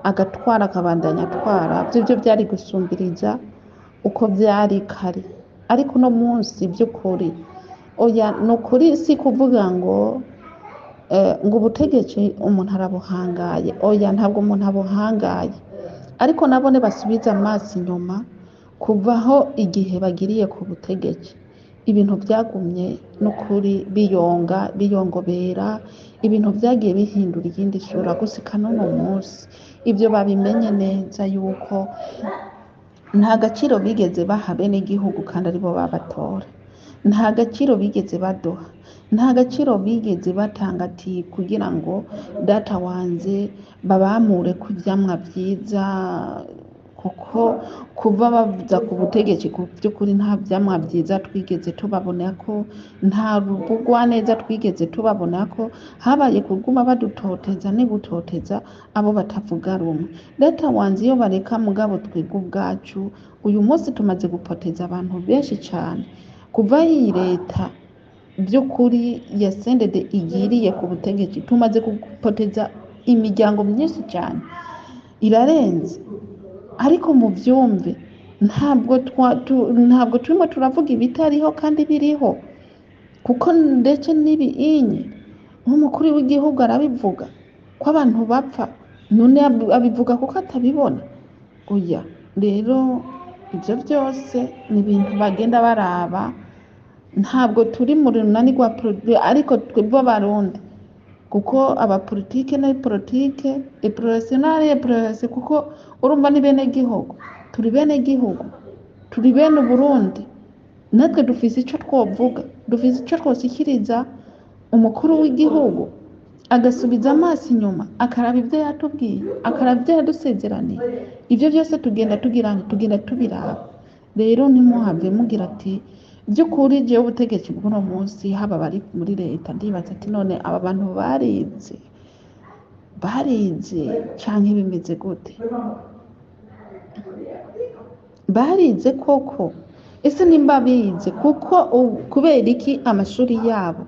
agatwara akabandanya atwara, byo byari gusumbiriza uko byari kare. Ariko uno munsi by'ukuri oya, nukuri si kuvuga ngo ngo ubutegetsi umuntu arabuhangaye, oya ntabwo umuntu abuhangaye, ariko nabone basubiza amaso inyuma kuvaho igihe bagiriye ku butegetsi ibintu byagumye n'ukuri biyongobera, ibintu byagiye bihindura iyindi sura gusika n'uno munsi. Ibyo babimenye neza yuko nta gaciro bigeze baha bene igihugu kandi aribo babatora, nta gaciro bigeze baduha, nta gaciro bigeze batanga ati kugira ngo data wanze babamure ku byamwa byiza, kuko kuva bavuza ku butegetsi ku by'ukuri nta byamwa byiza twigeze tubabona ko, nta ruvugwa neza twigeze tubabona ko, habaye kuguma badutoteza n'igutoteza abo batavuga rumwe. Data wanze iyo bareka mugabo twebwe ubwacu uyu munsi tumaze gupoteza abantu benshi cyane kuva iyi leta by'ukuri ya sendede igiriye ku butegetsi, tumaze gupoteza imiryango myinshi cyane irarenze. Ariko mu byumve ntabwo turimo turavuga ibitariho kandi biriho, kuko ndetse n'ibiinye nk'umukuru w'igihugu arabivuga ko abantu bapfa, none abivuga kuko atabibona. Oya rero ibyo byose ni ibintu bagenda baraba, ntabwo turi mu runani rwa politiki, ariko twebwe abarundi kuko abapolitike na politike eprofessionale eprofesi, kuko urumva ni bene gihugu, turi bene gihugu, turi bene Burundi, natwe dufise icyo twovuga, dufise icyo twoshyikiriza umukuru w'igihugu, agasubiza amaso inyuma akaraba ibyo yatubwiye, akaraba ibyo yadusezeraniye. Ibyo byose tugenda tubiraba. Rero ntimuhave mugira ati by'ukuri jewe ubutegetsi bw'uno munsi haba bari muri leta ndibaza ati none aba bantu barize canke bimeze gute? Barize koko? Ese nimba bize kuko kubera iki amashuri yabo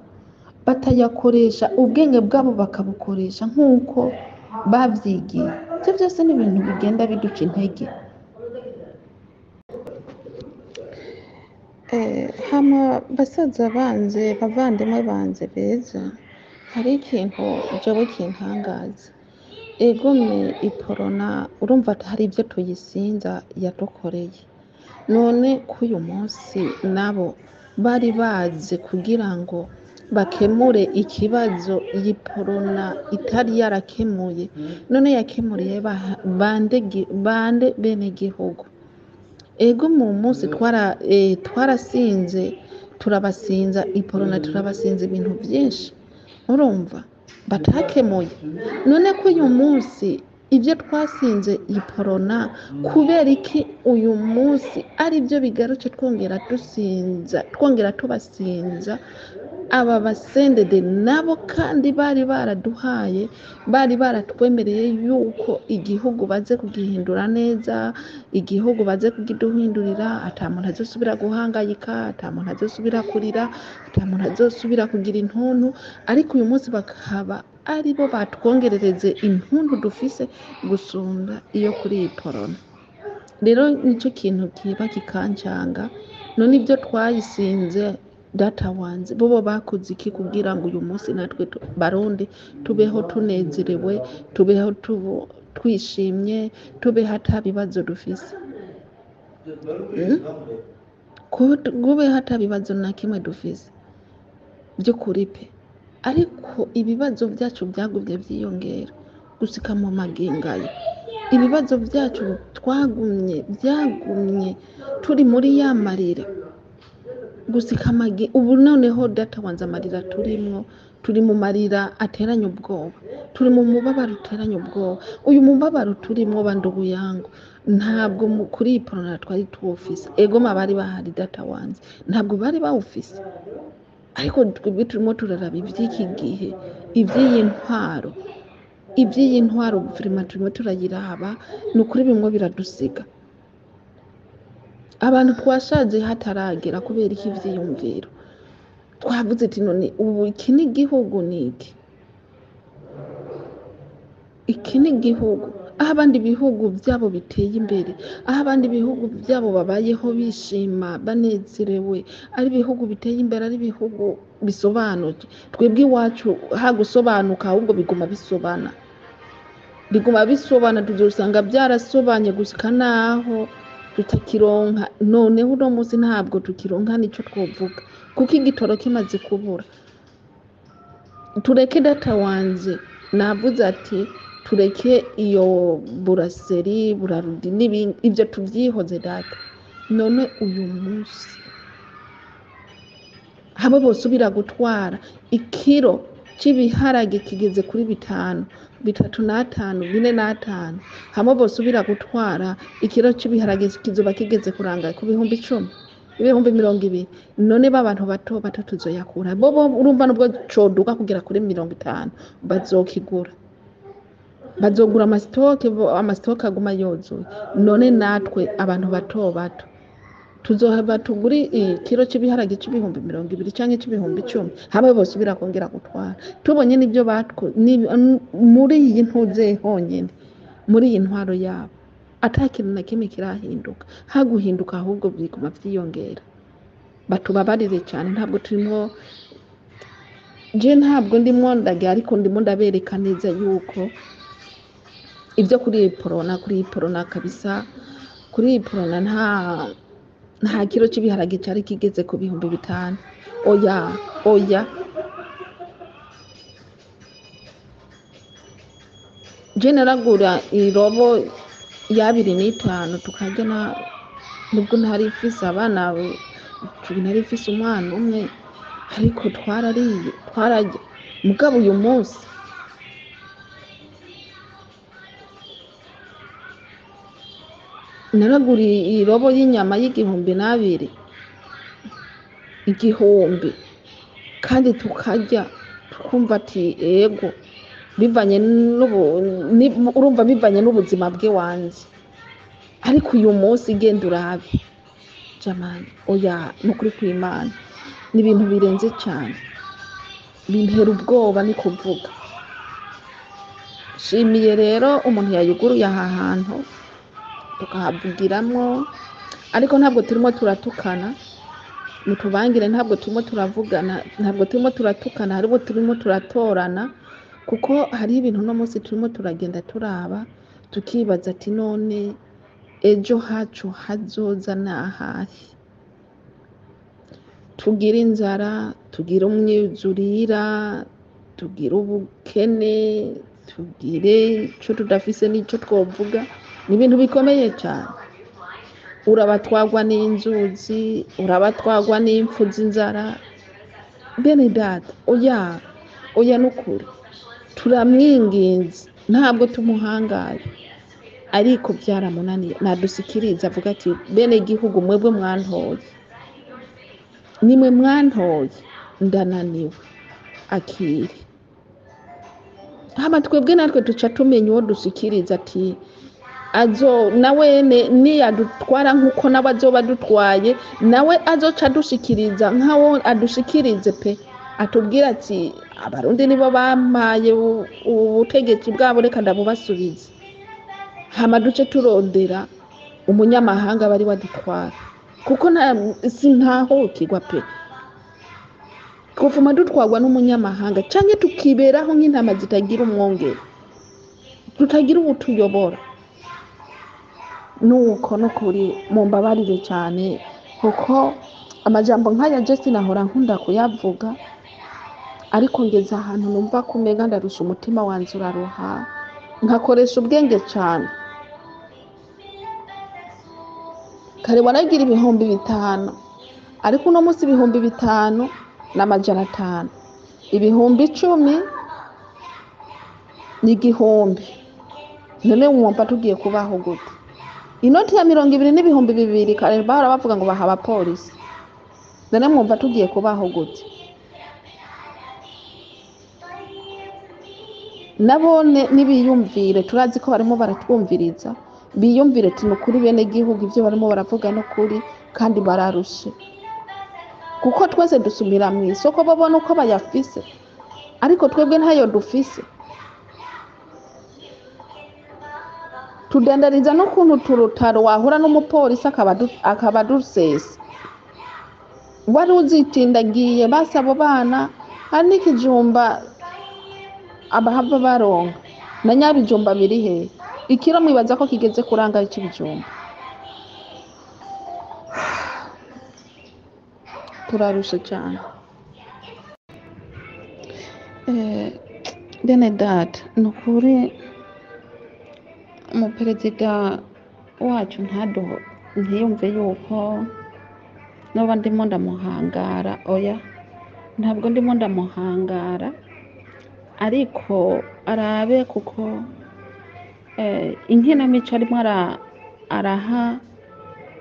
batayakoresha, ubwenge bwabo bakabukoresha nk'uko babyigiye? Ibyo byose ni ibintu bigenda biduca intege. Hama basaza banze, bavandimwe banze beza, hari ikintu jewe kintangaza. Egome iporona urumva hari ibyo tuyisinza yadukoreye, none k'uyu munsi nabo bari baze kugira ngo bakemure ikibazo yiporona itari yarakemuye, none yakemuriye bande bene gihugu. Ego mu munsi twarasinze, turabasinza iporona, turabasinza ibintu byinshi urumva batakemuye. None ko uyu munsi ibyo twasinze iporona kubera iki uyu munsi ari byo bigaruke twongera tubasinza aba basendede nabo, kandi bari baraduhaye, bari baratwemereye yuko igihugu baze kugihindura neza, igihugu baze kugiduhindurira, ata muntu azosubira guhangayika, ata muntu azosubira kurira, ata muntu azosubira kugira intuntu. Ariko uyu munsi bakaba ari bo batwongerereze intuntu dufise gusumba iyo kuri iyi porona. Rero nicyo kintu kiba kikancanga. None ibyo twayisinze data wanze bobo bakoze iki kugira ngo uyu munsi natwe barundi tubeho tunezerewe, tubeho twishimye, tubeho ata bibazo dufise? Kubeho ata bibazo na kimwe dufise by'ukuri pe. Ariko ibibazo byacu byagumye byiyongera gusika mu magingayo. Ibibazo byacu byagumye turi muri ya marira gusika ubu noneho data wanze amarira turi mu marira ateranya ubwoba, turi mu mubabaro uteranya ubwoba. Uyu mubabaro turimo bandugu yangu ntabwo kuri iyi porona twari tuwufise. Ego bari bahari data wanze ntabwo bari bawufise, ariko twebwe turimo turaraba iby'iki gihe, iby'iyi ntwaro vrima turimo turayiraba, ni ukuri bimwe biradusiga. Abantu twashaje hataragera kubera iki ivyiyumviro. Twavuze ati none ubu iki ni igihugu niki? Iki ni igihugu. aho abandi bihugu byabo biteye imbere, aho abandi bihugu byabo babayeho bishima banezerewe, ari ibihugu biteye imbere, ari ibihugu bisobanutse. Twebwe iwacu ha gusobanuka ahubwo biguma bisobana tuzosanga byarasobanye gushika naho tutakironka. Noneho uno munsi ntabwo tukironka nico twovuga kuko igitoro kimaze kubura. Tureke data wanje navuze ati tureke iyo buraseri burarudi n'ibindi ibyo tuvyihoze data. None uyu munsi habo bosubira gutwara ikiro cy'ibiharage kigeze kuri 5, 3 5, 4 5, hamwe bosubira gutwara ikiro cy'ibiharage kizoba kigeze kuranga ku 10,000, 20,000. None babantu bato tuzoyakura bo urumva nubwo coduka kugera kuri 50 bazokigura, bazogura amasitoke aguma yozuye. None natwe abantu bato tuzohava tuguri ikiro cy'ibiharage c'20,000 canke c'10,000 hamwe bosubira kongera gutwara. Tubonye nibyo muri iyi ntuze honyene, muri iyi ntwaro yabo atakintu na kimwe kirahinduka, haguhinduka ahubwo biguma vyiyongera. Batubabarire cyane, ntabwo ndimwo ndaga, ariko ndimo ndabereka neza yuko ibyo kuri porona kabisa, kuri porona nta kiro cy'ibiharage cyari kigeze ku 5,000. Oya je naragura irobo ya 2,5 tukarya nubwo ntari mfise abana, nari mfise umwana umwe, ariko twararya. Mugabo uyu munsi naragura irobo y'inyama y'2,000, 1,000, kandi tukarya tukumva ati ego bivanye urumva bivanye n'ubuzima bwe wanze. Ariko uyu munsi genda urabe jamani, oya nukuri kw'Imana ni ibintu birenze cyane, bintera ubwoba ni kuvuga. Shimiye rero umuntu yayuguruye aha hantu tukahavugiramwo, ariko ntabwo turimo turatukana, mutubangire, ntabwo turimo turavugana, ntabwo turimo turatukana, harimo turimo turatorana, kuko hari ibintu no munsi turimo turagenda turaba tukibaza ati none ejo hacu hazoza nahahe? Tugira inzara, tugira umwuzurira, tugira ubukene, tugire ico tudafise n'ico twovuga. Ni ibintu bikomeye cyane. Urabatwagwa n'inzuzi, urabatwagwa n'impfu z'inzara. Bene data, oya nukuri turamwinginze, ntabwo tumuhangaye, ariko byaramunaniye. Nadusikiriza avuga ati bene gihugu mwebwe mwantoye, nimwe mwantoye, ndananiwe, akiri. Hama twebwe natwe tuca tumenya uwo dusikiriza ati nawe niyadutwara nk'uko nawe azoba adutwaye, nawe azoca adushikiriza nkawo adushikirize pe, atubwira ati abarundi nibo bampaye ubutegetsi bwabo, reka ndabubasubize. Hama duce turondera umunyamahanga bari wadutwara, kuko sintahukirwa pe. Kuvuma dutwagwa n'umunyamahanga canke tukiberaho nk'intama zitagira umwongere, tutagira ubutuyobora. Nuko nukuri mumbabarire cyane, kuko amajambo nk'aya je sinahora nkunda kuyavuga, ariko ngeze ahantu numva kumega ndarusha umutima wanjye uraruha, nkakoresha ubwenge cyane. Kare waragira 5,000, ariko uno munsi 5,500 n'amajana 5, 10,000 ni 1,000. None mwumva tugiye kubaho gute? Inoti ya 20 n'ibihumbi 2 kare bahora bavuga ngo baha abapolisi. None mwumva tugiye kubaho gute? Nabone nibiyumvire, turazi ko barimo baratwumviriza, biyumvire ati nukuri bene gihugu ibyo barimo baravuga nukuri kandi bararushe, kuko twese dusumira mu isoko babona uko bayafise, ariko twebwe ntayo dufise. tudandariza n'ukuntu turutaro wahura n'umupolisi akaba adusesa wari uzitindagiye basi abo bana hari n'ikijumba abahava baronka na nyabijumba biri hehe ikiro mwibaza ko kigeze kuranga cy'ibijumba turarusha cyane bene data ni ukuri umuperezida wacu ntiyumve yuko noba ndimo ndamuhangara oya ntabwo ndimo ndamuhangara ariko arabe kuko inkinamico arimo araha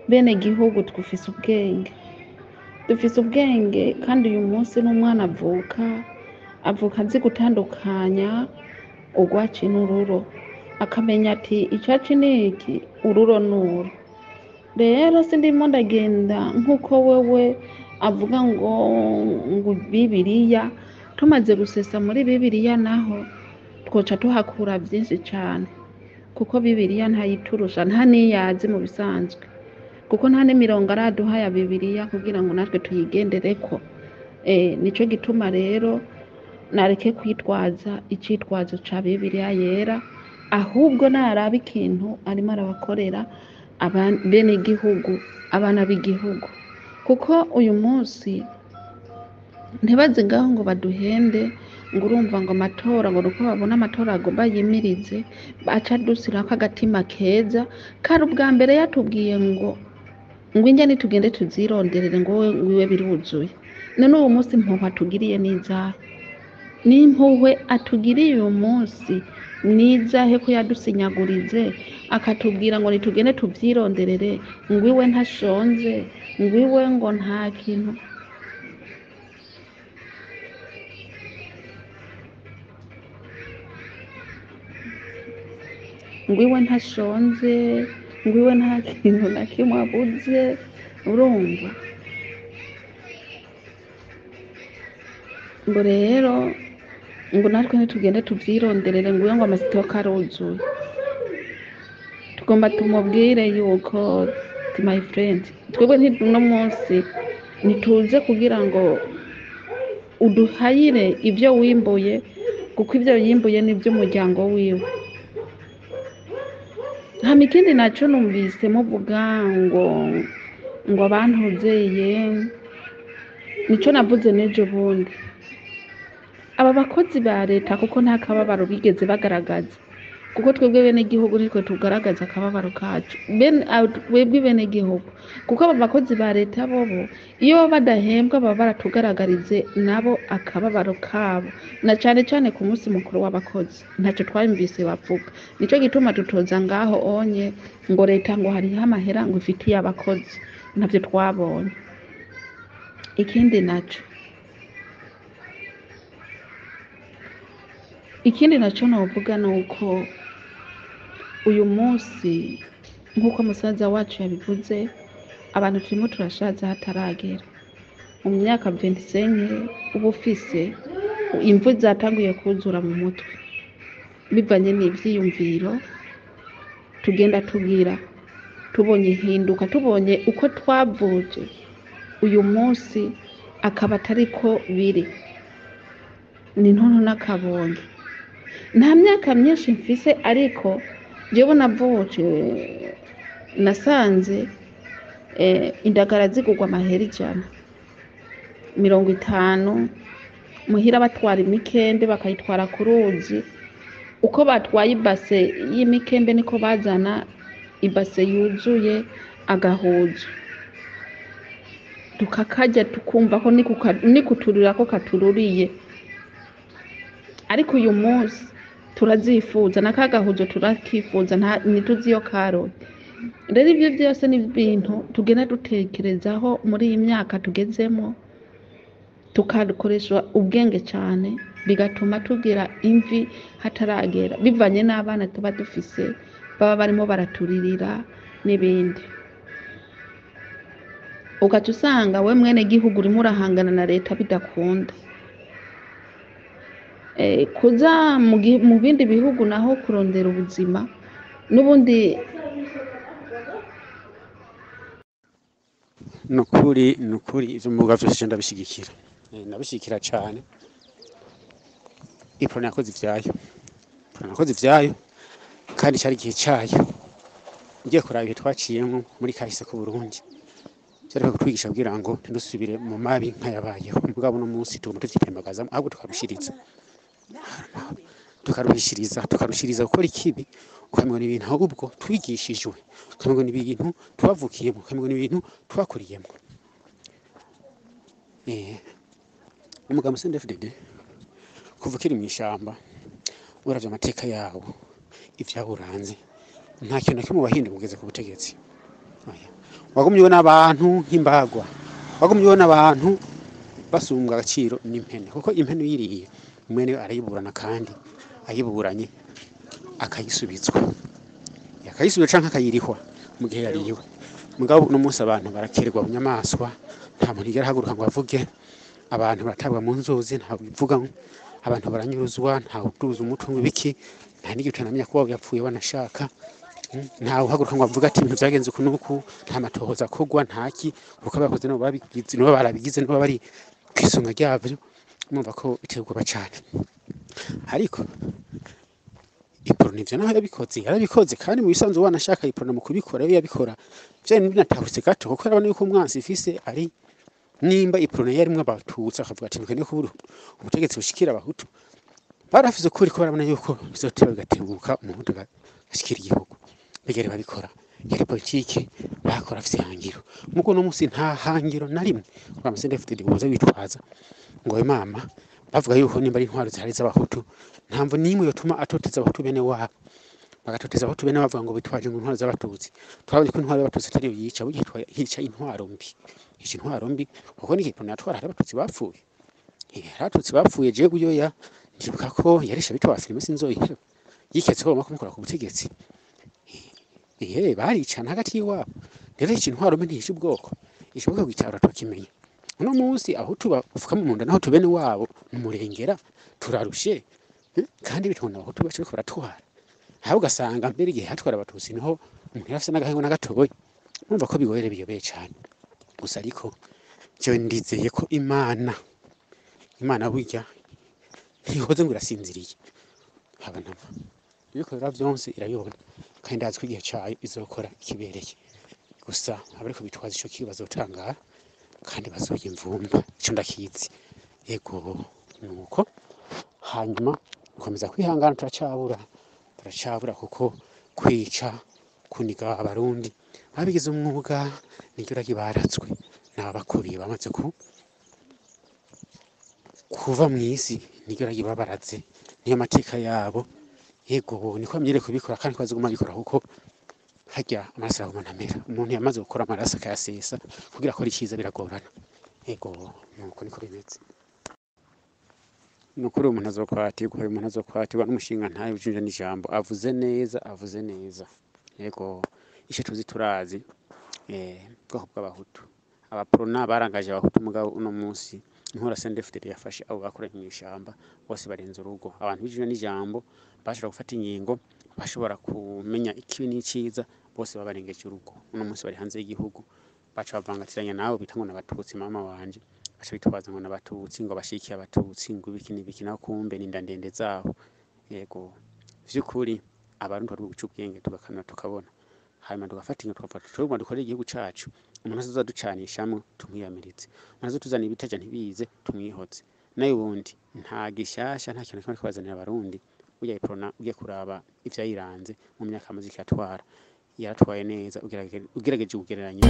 bene gihugu dufise ubwenge kandi uyu munsi n'umwana avuka azi gutandukanya urwaci n'ururo akamenya ati icyaci ni iki ururo n'uru rero sindimo ndagenda nk'uko wewe avuga ngo Bibiliya tumaze gusesa muri Bibiliya naho twoca tuhakura byinshi cyane kuko Bibiliya ntayiturusha nta niyazi mu bisanzwe kuko nta n'imirongo araduha ya Bibiliya kugira ngo natwe tuyigendereko nico gituma rero nareke kwitwaza icitwazo ca Bibiliya yera ahubwo naraba ikintu arimo arabakorera bene gihugu abana b'igihugu kuko uyu munsi ntibaze ngaho ngo baduhende ngo urumva ngo amatora ngo uko babona amatora agomba yimirize baca dusirako agatima keza kari ubwa mbere yatubwiye ngo inge nitugende tuzironderere ngo wiwe biruzuye none uwo munsi impuhwe atugiriye n'izahe n'impuhwe atugiriye uyu munsi nizahe ko yadusinyagurize akatubwira ngo nitugende tubyironderere ngo iwe ntashonze ngo iwe ngo nta kintu ngo iwe ntashonze ngo iwe nta kintu na kimwe abuze urumva ngo rero ngo natwe ntitugende tubyironderere ngo uyo ngo amasitoka aruzuye tugomba tumubwire yuko my friend twebwe no munsi ntituze kugira ngo uduhayire ibyo wimbuye kuko ibyo yimbuye n'iby'umuryango wiwe hama ikindi naco numvise muvuga ngo abantuzeye nico navuze n'ejo bundi aba bakozi ba leta kuko nta kababaro bigeze bagaragaza kuko twebwe bene gihugu nitwe tugaragaza akababaro kacu twebwe bene gihugu kuko aba bakozi ba leta bobo iyo badahembwa baba baratugaragarize nabo akababaro kabo na cyane cyane ku munsi mukuru w'abakozi ntacyo twumvise bavuga nico gituma tutoza ngaho onye ngo leta ngo hariho amahera ngo ifitiye abakozi ntabyo twabonye ikindi nacyo novuga ni uko uyu munsi nk'uko musaza wacu yabivuze abantu turimo turashaza hataragera mu myaka 25 uba ufise imvu zatanguye kuzura mu mutwe bivanye n'ivyiyumviro tugenda tugira tubonye hinduka tubonye uko twavuje uyu munsi akaba atariko biri ni ntonto n'akabonye nta myaka myinshi mfise ariko jewe navuje nasanze indagara zigurwa amahera 150 muhira batwara imikembe bakayitwara ku ruzi uko batwaye ibase y'imikembe niko bazana ibase yuzuye agahuzu tukakarya tukumva ko nikuturira ko katururiye ariko uyu munsi turazifuza nakagahuzo turakifuza ntituzi iyo karoye rero ibyo byose ni ibintu tugenda dutekerezaho muri iyi myaka tugezemo tukadukoresha ubwenge cyane bigatuma tugira imvi hataragera bivanye n'abana tuba dufise baba barimo baraturirira n'ibindi ugaca usanga we mwene gihugu urimo urahangana na leta bidakunda kuza mu bindi bihugu naho kurondera ubuzima n'ubundi nukuri ivyo muvuga vyose ndabishigikira ndabishigikira cane. Iprona yakoze ivyayo kandi cari igihe cayo. Ngiye kuraba ibihe twaciyemwo muri kahise ku Burundi cyari kutwigisha kugira ngo ntidusubire mu mabi nk'ayabayeho. Mugabo no munsi tugomba tuvyipembagaza ahubwo tukarushiriza gukora ikibi, ukamenya ibintu ahubwo twigishijwe, ukamenya ibintu twavukiyemo, ukamenya ibintu twakuriyemo. Umugabo CNDD-FDD kuva ukiri mw'ishamba uravye amateka yawo ivyawuranze, nta kintu na kimwe wahinde mugeze ku butegetsi. Wagumye ubona abantu nk'imbagwa, wagumye ubona abantu basumbwa agaciro n'impene, kuko impene uyiriye mwene arayiburana kandi ayiburanye akayisubizwa canke akayirihwa mu gihe yariwe. Mugabo uno munsi abantu barakererwa mu nyamaswa, nta muntu yigera ahaguruka ngo avuge. Abantu baratabwa mu nzuzi, nta bivuga. Abantu baranyuruzwa, nta utuza umutwe w'ibiki, nta n'igihe utanamenya ko yapfuye banashaka. Nta uhaguruka ngo avuga ati ibintu vyagenze uku n'uku, nta matohoza akogwa, ntaki, kuko abakoze nabo barabigize nabo bari kw'isonga ryavyo. Mwumva ko biteye ubwoba cane. Ariko Iprona ivyo naho yarabikoze kandi mu bisanzwe wanashaka Iprona mu kubikora iyo yabikora vyari binatahutse gato, kuko arabona yuko umwansi ifise ari nimba Iprona yarimwe abatutsi akavuga ati mukene ko ubutegetsi bushikira abahutu, barafise ukuri ko barabona yuko bizoteba bigatebuka umuhutu agashikira igihugu. Begere babikora yari politike bakora afise ihangiro. Muko no munsi nta hangiro na rimwe kwa CNDD-FDD boza bitwaza ngo mama bavuga yuko nimba ari intwaro zihari z'abahutu, ntamvo nimwe yotuma atoteza abahutu bene wabo, bagatoteza abahutu bene bavuga ngo bitwaje ngo intwaro z'abatutsi. Twabonye ko intwaro y'abatutsi atari yica, yica intwaro mbi, kuko ni Iprona yatwara hari abatutsi bapfuye. Abatutsi bapfuye je guyoya ndibuka ko yarisha bitwa filime sinzoyiheba yiketse ko bakumukora ku butegetsi. Baricana hagati y'iwabo. Rero iki intwaro mbi ntiyica ubwoko, ishobora kwicara tukimenya. Uno munsi aho tubafuka mu nda naho tubene wabo umurengera turarushe, kandi bitona aho tubashe ko baratwara. Aho ugasanga mbere igihe hatwara abatutsi niho umuntu yafise n'agahengo n'agatoboye. Numva ko bigoyere biyobeye cyane. Gusa ariko cyo ndizeye ko Imana burya ntihoze ngo irasinziriye. Habanama ibikorera byonse irayobona, kandi ndazi ko igihe cyayo izokora kibereye. Gusa abariko bitwaza ico kibazo utangara kandi bazoye imvumba ico ndakizi. Yego nuko hanyuma ukomeza kwihangana, turacabura kuko kwica kuniga abarundi babigize umwuga niryo ragibaratswe n'abakuriye bamaze kuva mw'isi, niryo ragibabaratse niyo mateka yabo. Yego niko myere kubikora kandi kwaziguma bikora kuko hajya amaraso y'amanamera. Umuntu yamaze gukora amaraso akayasesa kugira ko rikiza biragorana. Yego nuko niko bimeze. Nukuri umuntu azokwatirwa n'umushinga ntayo ujunja n'ijambo avuze neza. Yego ishe tuzi turazi bwoko bw'abahutu. Abaprona barangaje abahutu, mugabo uno munsi inkora CNDD-FDD yafashe abo bakoranye mw'ishamba bose barenze urugo. Abantu bijunja n'ijambo bashobora gufata ingingo, bashobora kumenya ikibi n'iciza, bose babarengeje urugo. Uno munsi bari hanze y'igihugu baca bavangatiranya nabo bita ngo n'abatutsi. Mama wanje baca bitwaza ngo n'abatutsi, ngo bashikiye abatutsi, ngo ibiki n'ibiki, naho kumbe ni ndandende zabo. Yego vy'ukuri abarundi bari guca ubwenge tugakanura tukabona, hanyuma tugafata ingingo tugafata tugomba dukorera igihugu cacu. Umuntu azoducanishamwe tumwiyamirize, umuntu azotuzana ibitaja ntibize tumwihoze. Nayo ubundi nta gishasha, nta kintu kimwe twazanira abarundi. Burya Iprona ugiye kuraba ivyayiranze mu myaka amaze ikatwara, yaratwaye neza ugerageje kugereranya.